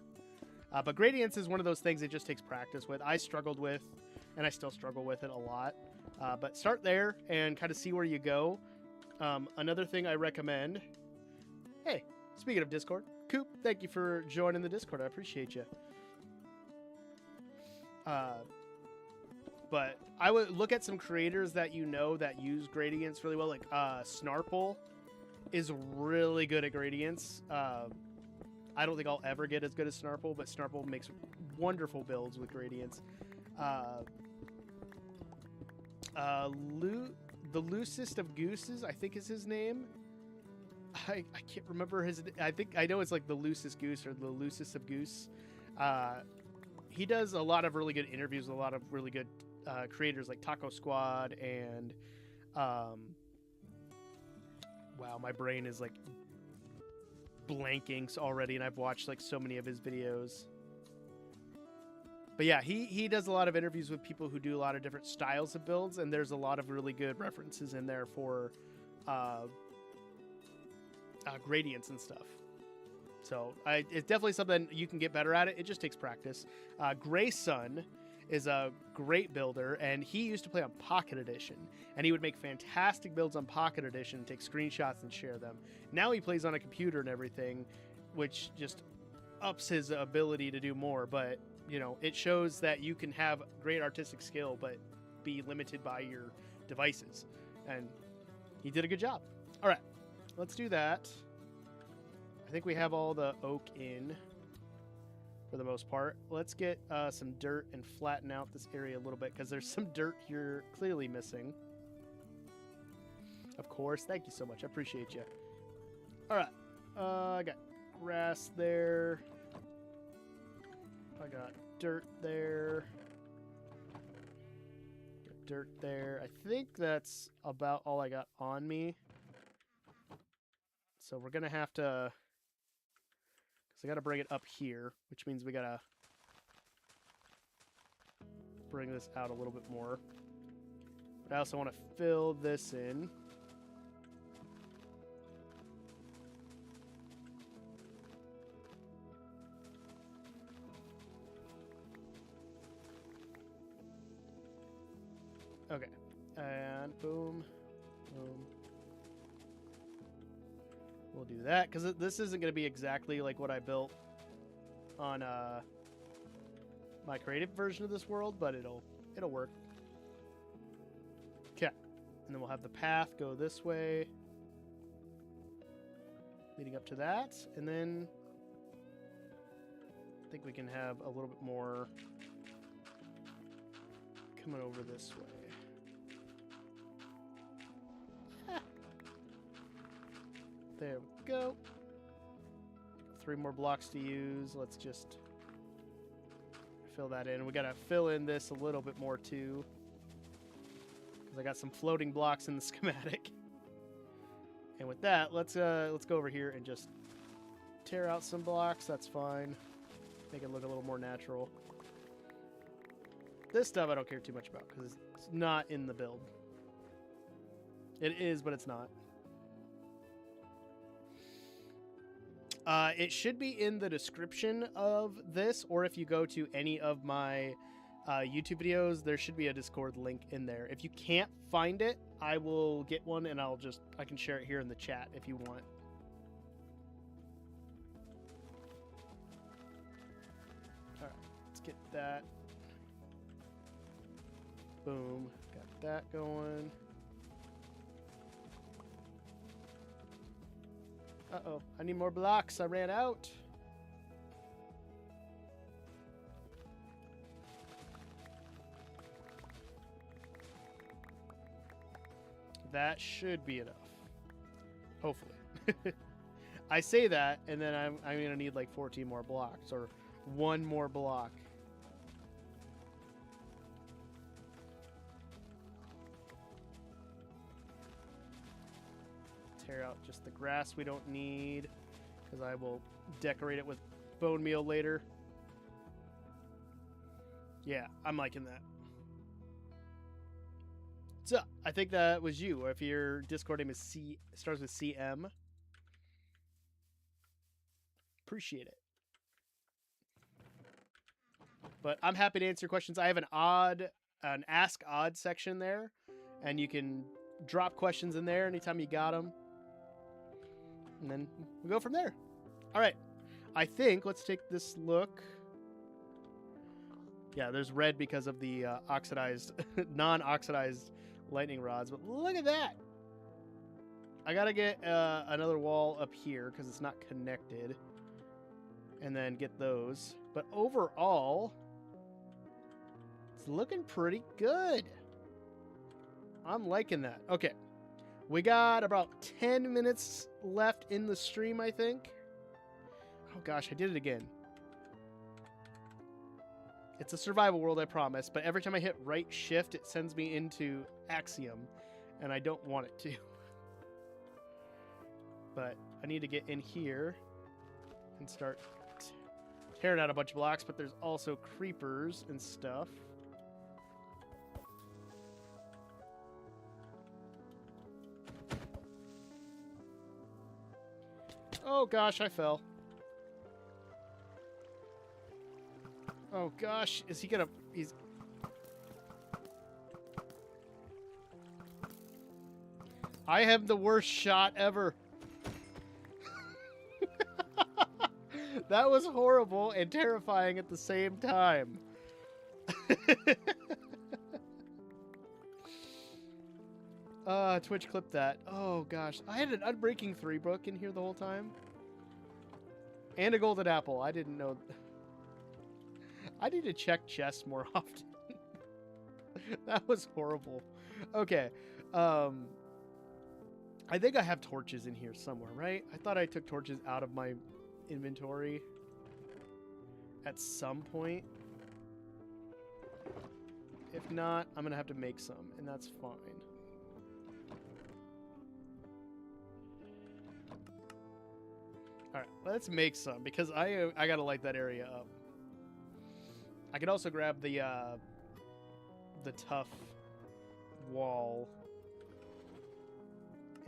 But gradients is one of those things it just takes practice with. I struggled with, and I still struggle with it a lot. But start there and kind of see where you go. Another thing I recommend... Hey, speaking of Discord, Coop, thank you for joining the Discord. I appreciate you. But I would look at some creators that you know that use gradients really well. Like Snarple is really good at gradients. I don't think I'll ever get as good as Snarple, but Snarple makes wonderful builds with gradients. The loosest of gooses, I think is his name. I can't remember his... I know it's like the loosest goose or the loosest of goose. He does a lot of really good interviews with a lot of really good creators like Taco Squad and... wow, my brain is like blanking already, and I've watched like so many of his videos. But yeah, he does a lot of interviews with people who do a lot of different styles of builds, and there's a lot of really good references in there for gradients and stuff. So it's definitely something you can get better at it. It just takes practice. Gray Sun is a great builder, and he used to play on Pocket Edition, and he would make fantastic builds on Pocket Edition, take screenshots and share them. Now he plays on a computer and everything, which just ups his ability to do more, but you know, it shows that you can have great artistic skill, but be limited by your devices. And he did a good job. All right, let's do that. I think we have all the oak in for the most part. Let's get some dirt and flatten out this area a little bit, because there's some dirt here clearly missing. Of course. Thank you so much. I appreciate you. All right. I got grass there. I got dirt there. Got dirt there. I think that's about all I got on me. So we're going to have to... Because I got to bring it up here, which means we got to bring this out a little bit more. But I also want to fill this in. Okay, and boom, boom. We'll do that, because this isn't going to be exactly like what I built on my creative version of this world, but it'll work. Okay, and then we'll have the path go this way, leading up to that, and then I think we can have a little bit more coming over this way. There we go. 3 more blocks to use. Let's just fill that in. We gotta fill in this a little bit more too, because because I got some floating blocks in the schematic. And with that, let's go over here and just tear out some blocks. That's fine. Make it look a little more natural. This stuff I don't care too much about because it's not in the build. It is, but it's not. It should be in the description of this, or if you go to any of my YouTube videos, there should be a Discord link in there. If you can't find it, I will get one and I can share it here in the chat if you want. All right, let's get that. Boom, got that going. Uh-oh, I need more blocks. I ran out. That should be enough. Hopefully. I say that, and then I'm going to need like 14 more blocks, or one more block. Tear out just the grass we don't need, because I will decorate it with bone meal later. Yeah, I'm liking that. So, I think that was you. If your Discord name is starts with CM. Appreciate it. But I'm happy to answer questions. I have an Ask Odd section there, and you can drop questions in there anytime you got them. And then we go from there. All right. I think, let's take this look. Yeah, there's red because of the oxidized, non-oxidized lightning rods. But look at that. I got to get another wall up here because it's not connected. And then get those. But overall, it's looking pretty good. I'm liking that. Okay. We got about 10 minutes left in the stream, I think. Oh gosh, I did it again. It's a survival world, I promise, but every time I hit right shift, it sends me into Axiom, and I don't want it to. But I need to get in here and start tearing out a bunch of blocks, but there's also creepers and stuff. Oh gosh, I fell. Oh gosh, is he gonna... I have the worst shot ever. That was horrible and terrifying at the same time. Twitch clipped that. Oh gosh, I had an Unbreaking 3 book in here the whole time. And a golden apple. I didn't know. I need to check chests more often. That was horrible. Okay. I think I have torches in here somewhere, right? I thought I took torches out of my inventory at some point. If not, I'm going to have to make some, and that's fine. All right, let's make some because I got to light that area up. I could also grab the tough wall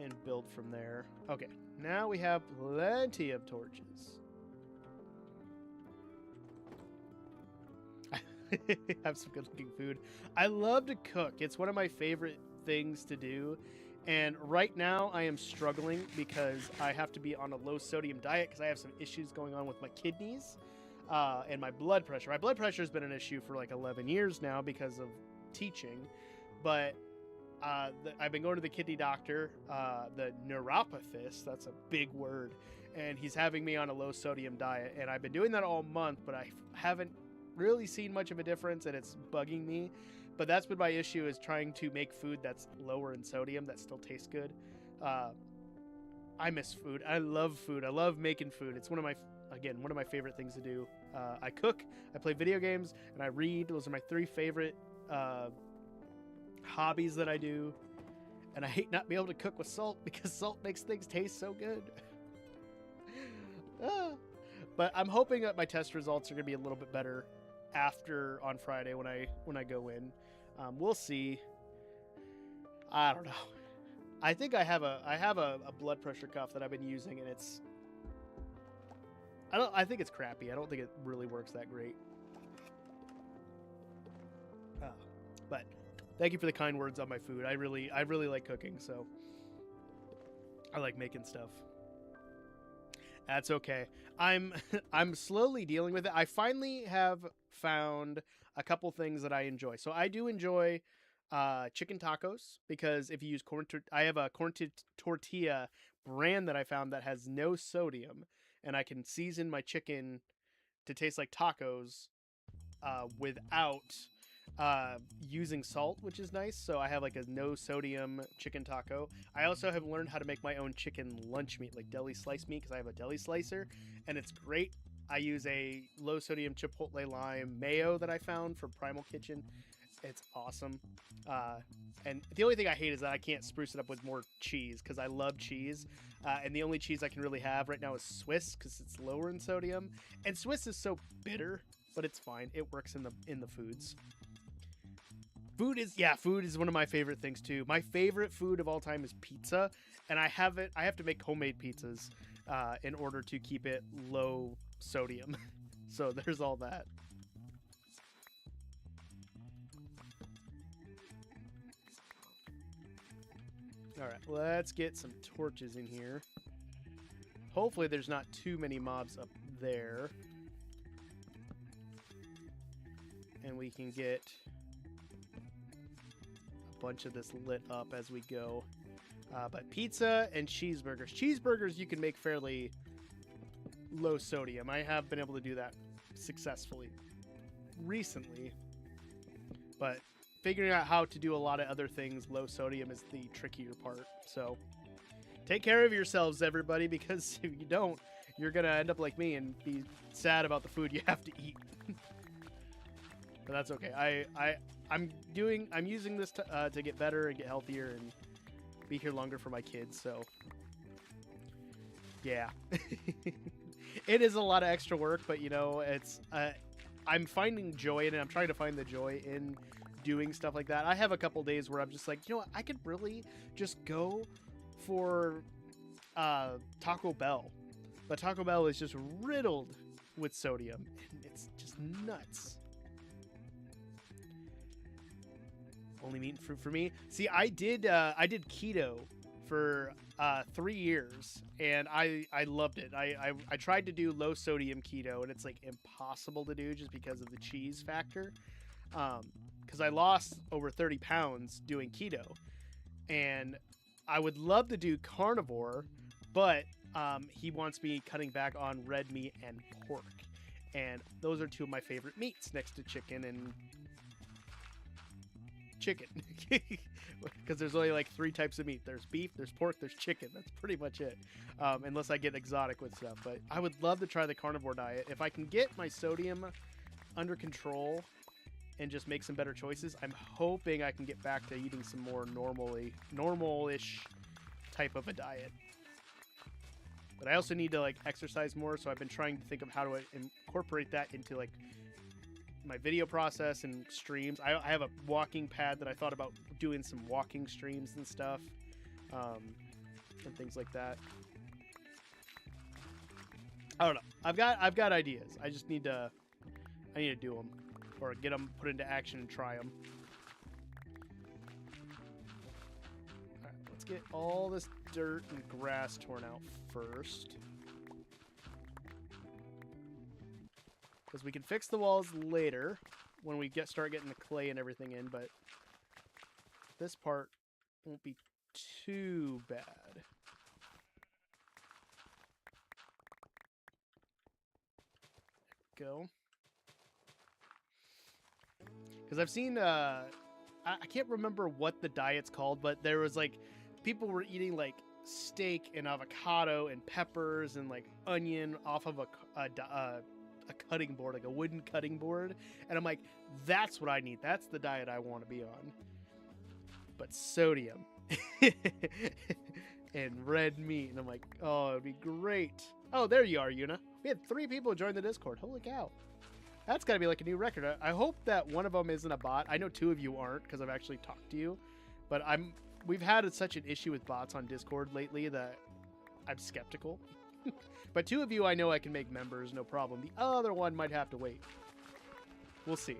and build from there. Okay, now we have plenty of torches. Have some good looking food. I love to cook. It's one of my favorite things to do. And right now I am struggling because I have to be on a low sodium diet because I have some issues going on with my kidneys and my blood pressure. My blood pressure has been an issue for like 11 years now because of teaching. But I've been going to the kidney doctor, the neuropathist, that's a big word, and he's having me on a low sodium diet. And I've been doing that all month, but I haven't really seen much of a difference, and it's bugging me. But that's been my issue, is trying to make food that's lower in sodium that still tastes good. I miss food. I love food. I love making food. It's one of my favorite things to do. I cook, I play video games, and I read. Those are my three favorite hobbies that I do. And I hate not being able to cook with salt because salt makes things taste so good. But I'm hoping that my test results are going to be a little bit better after on Friday when I go in. We'll see. I don't know. I think I have a blood pressure cuff that I've been using, and I think it's crappy. I don't think it really works that great. But thank you for the kind words on my food. I really like cooking, so I like making stuff. That's okay. I'm slowly dealing with it. I finally have found a couple things that I enjoy. So I do enjoy chicken tacos because if you use I have a corn tortilla brand that I found that has no sodium, and I can season my chicken to taste like tacos without using salt, which is nice. So I have like a no sodium chicken taco. I also have learned how to make my own chicken lunch meat, like deli slice meat, because I have a deli slicer, and it's great. I use a low sodium chipotle lime mayo that I found from Primal Kitchen. It's awesome. And the only thing I hate is that I can't spruce it up with more cheese because I love cheese. And the only cheese I can really have right now is Swiss because it's lower in sodium. And Swiss is so bitter, but it's fine. It works in the foods. Food is one of my favorite things too. My favorite food of all time is pizza, and I have to make homemade pizzas in order to keep it low sodium. So there's all that. All right, let's get some torches in here. Hopefully there's not too many mobs up there. And we can get a bunch of this lit up as we go. But pizza and cheeseburgers. Cheeseburgers you can make fairly low sodium. I have been able to do that successfully recently. But figuring out how to do a lot of other things low sodium is the trickier part. So take care of yourselves, everybody, because if you don't, you're gonna end up like me and be sad about the food you have to eat. But that's okay. I'm using this to get better and get healthier and be here longer for my kids. So yeah, it is a lot of extra work, but you know, it's I'm finding joy in it. I'm trying to find the joy in doing stuff like that. I have a couple days where I'm just like, you know what, I could really just go for Taco Bell, but Taco Bell is just riddled with sodium and it's just nuts. Only meat and fruit for me. See, I did keto for 3 years and I loved it. I tried to do low sodium keto and it's like impossible to do just because of the cheese factor. Because I lost over 30 pounds doing keto, and I would love to do carnivore, but he wants me cutting back on red meat and pork, and those are two of my favorite meats next to chicken and chicken, because there's only like 3 types of meat. There's beef, there's pork, there's chicken. That's pretty much it, unless I get exotic with stuff. But I would love to try the carnivore diet. If I can get my sodium under control and just make some better choices, I'm hoping I can get back to eating some more normal-ish type of a diet. But I also need to like exercise more, so I've been trying to think of how to incorporate that into like my video process and streams. I have a walking pad that I thought about doing some walking streams and stuff, and things like that. I don't know. I've got ideas. I just need to do them. Or get them put into action and try them. Alright, let's get all this dirt and grass torn out first. Because we can fix the walls later when we start getting the clay and everything in, but this part won't be too bad. There we go. Because I've seen, I can't remember what the diet's called, but there was like, people were eating like steak and avocado and peppers and like onion off of a cutting board, like a wooden cutting board. And I'm like, that's what I need. That's the diet I want to be on. but sodium and red meat. And I'm like, oh, it'd be great. Oh, there you are, Yuna. We had 3 people join the Discord. Holy cow. That's got to be like a new record. I hope that one of them isn't a bot. I know 2 of you aren't because I've actually talked to you. But we've had such an issue with bots on Discord lately that I'm skeptical. But 2 of you I know I can make members, no problem. The other one might have to wait. We'll see.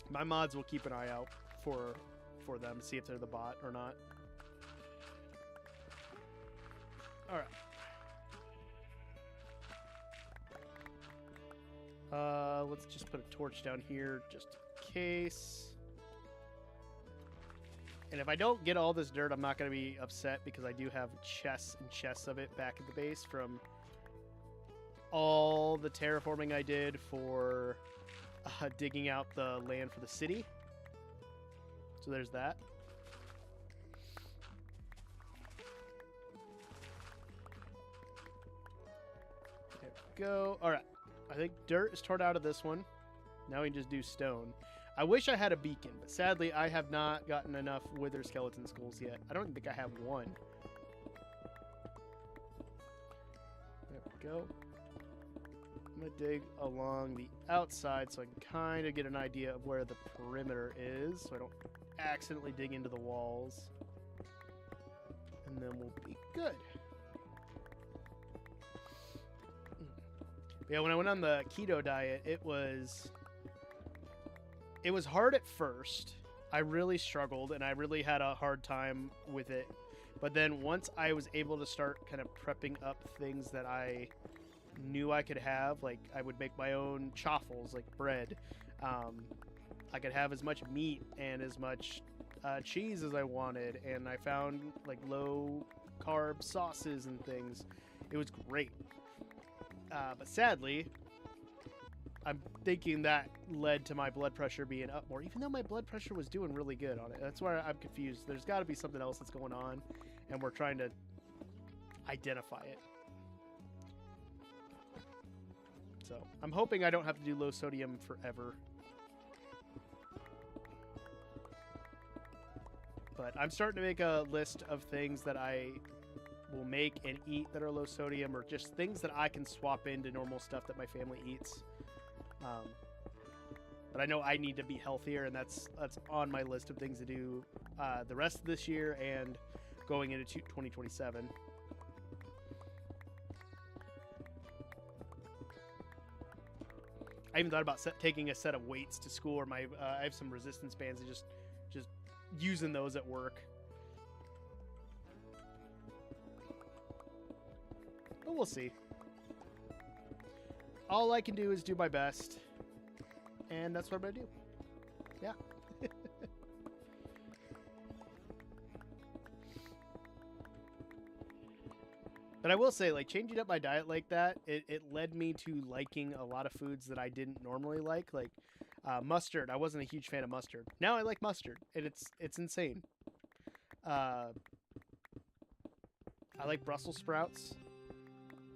My mods will keep an eye out for them, see if they're the bot or not. All right. Let's just put a torch down here just in case. And if I don't get all this dirt, I'm not going to be upset because I do have chests and chests of it back at the base from all the terraforming I did for digging out the land for the city. So there's that. There we go. All right. I think dirt is torn out of this one. Now we can just do stone. I wish I had a beacon, but sadly I have not gotten enough wither skeleton skulls yet. I don't even think I have one. There we go. I'm going to dig along the outside so I can kind of get an idea of where the perimeter is so I don't accidentally dig into the walls. And then we'll be good. Yeah, when I went on the keto diet, it was hard at first. I really struggled and I really had a hard time with it. But then once I was able to start kind of prepping up things that I knew I could have, like I would make my own chaffles, like bread. I could have as much meat and as much cheese as I wanted, and I found like low carb sauces and things. It was great. But sadly, I'm thinking that led to my blood pressure being up more, even though my blood pressure was doing really good on it. That's why I'm confused. There's got to be something else that's going on, and we're trying to identify it. So I'm hoping I don't have to do low sodium forever. But I'm starting to make a list of things that I will make and eat that are low sodium, or just things that I can swap into normal stuff that my family eats. But I know I need to be healthier, and that's on my list of things to do the rest of this year and going into 2027. I even thought about taking a set of weights to school, or I have some resistance bands, and just using those at work. But we'll see. All I can do is do my best, and that's what I'm gonna do. Yeah. But I will say, like, changing up my diet like that, it led me to liking a lot of foods that I didn't normally like mustard. I wasn't a huge fan of mustard. Now I like mustard, and it's insane. I like Brussels sprouts.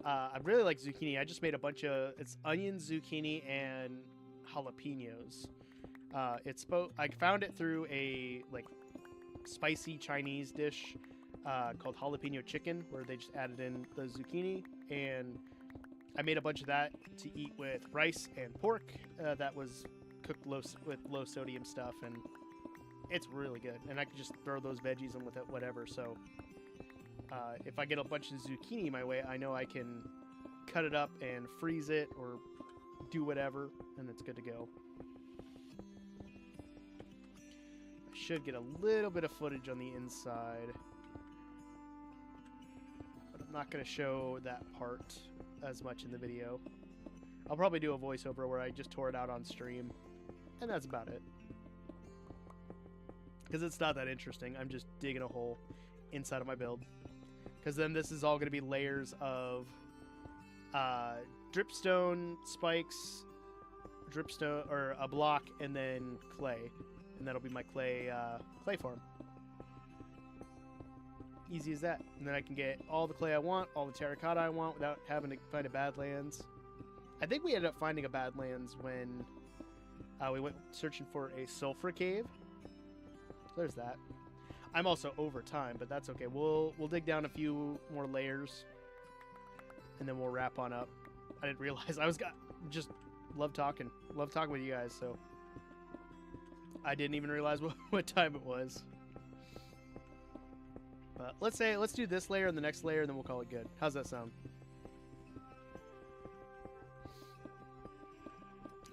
I really like zucchini. I just made a bunch of, it's onion, zucchini, and jalapenos. I found it through a like spicy Chinese dish called jalapeno chicken, where they just added in the zucchini, and I made a bunch of that to eat with rice and pork that was cooked with low sodium stuff, and it's really good. And I can just throw those veggies in with it, whatever. So if I get a bunch of zucchini my way, I know I can cut it up and freeze it or do whatever, and it's good to go. I should get a little bit of footage on the inside, but I'm not going to show that part as much in the video. I'll probably do a voiceover where I just tore it out on stream, and that's about it. Because it's not that interesting. I'm just digging a hole inside of my build. Because then this is all going to be layers of dripstone spikes, dripstone, or a block, and then clay. And that'll be my clay farm. Easy as that. And then I can get all the clay I want, all the terracotta I want, without having to find a Badlands. I think we ended up finding a Badlands when we went searching for a sulfur cave. there's that. I'm also over time, but that's okay. We'll dig down a few more layers, and then we'll wrap on up. I didn't realize just love talking with you guys. So I didn't even realize what time it was. But let's do this layer and the next layer, and then we'll call it good. How's that sound?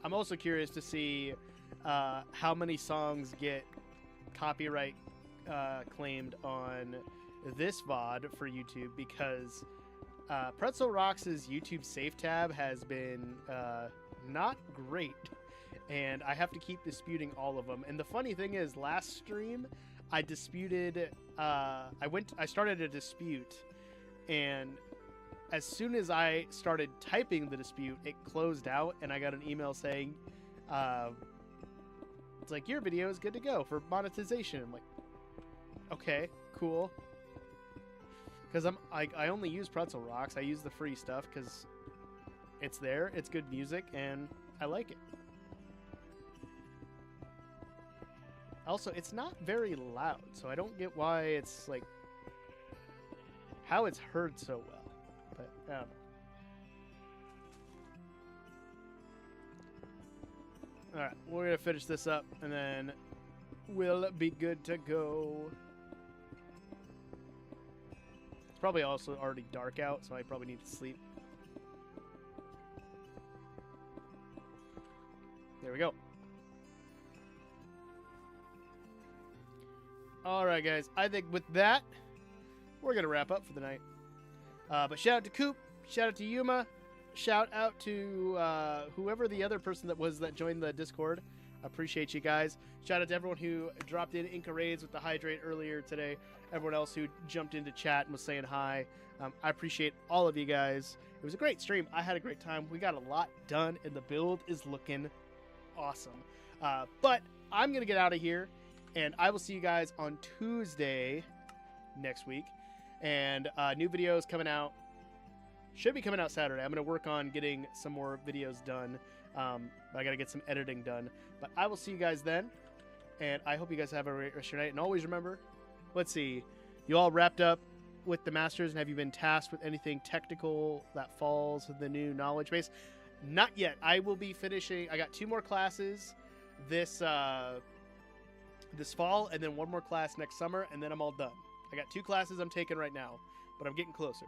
I'm also curious to see how many songs get copyright claimed on this VOD for YouTube, because Pretzel Rocks' YouTube Safe tab has been not great, and I have to keep disputing all of them. And the funny thing is, last stream I disputed. I started a dispute, and as soon as I started typing the dispute, it closed out, and I got an email saying, it's like, your video is good to go for monetization. I'm like, okay, cool. Because I only use Pretzel Rocks. I use the free stuff because it's there, it's good music, and I like it. Also, it's not very loud, so I don't get why it's like how it's heard so well. But I don't know. Alright, we're gonna finish this up and then we'll be good to go. It's probably also already dark out, so I probably need to sleep. There we go. Alright, guys. I think with that, we're going to wrap up for the night. But shout out to Coop. Shout out to Yuma. Shout out to whoever the other person that was that joined the Discord. Appreciate you guys. Shout out to everyone who dropped in Inca Raids with the Hydrate earlier today. Everyone else who jumped into chat and was saying hi. I appreciate all of you guys. It was a great stream. I had a great time. We got a lot done, and the build is looking awesome. But I'm going to get out of here, and I will see you guys on Tuesday next week. And new videos coming out. Should be coming out Saturday. I'm going to work on getting some more videos done. I got to get some editing done. But I will see you guys then. And I hope you guys have a great rest of your night. And always remember, let's see, you all wrapped up with the Masters, and have you been tasked with anything technical that falls with the new knowledge base? Not yet. I will be finishing. I got 2 more classes this fall, and then 1 more class next summer, and then I'm all done. I got 2 classes I'm taking right now, but I'm getting closer.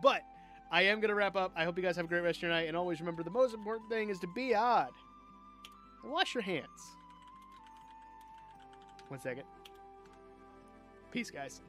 But I am going to wrap up. I hope you guys have a great rest of your night, and always remember, the most important thing is to be odd. And wash your hands. 1 second. Peace, guys.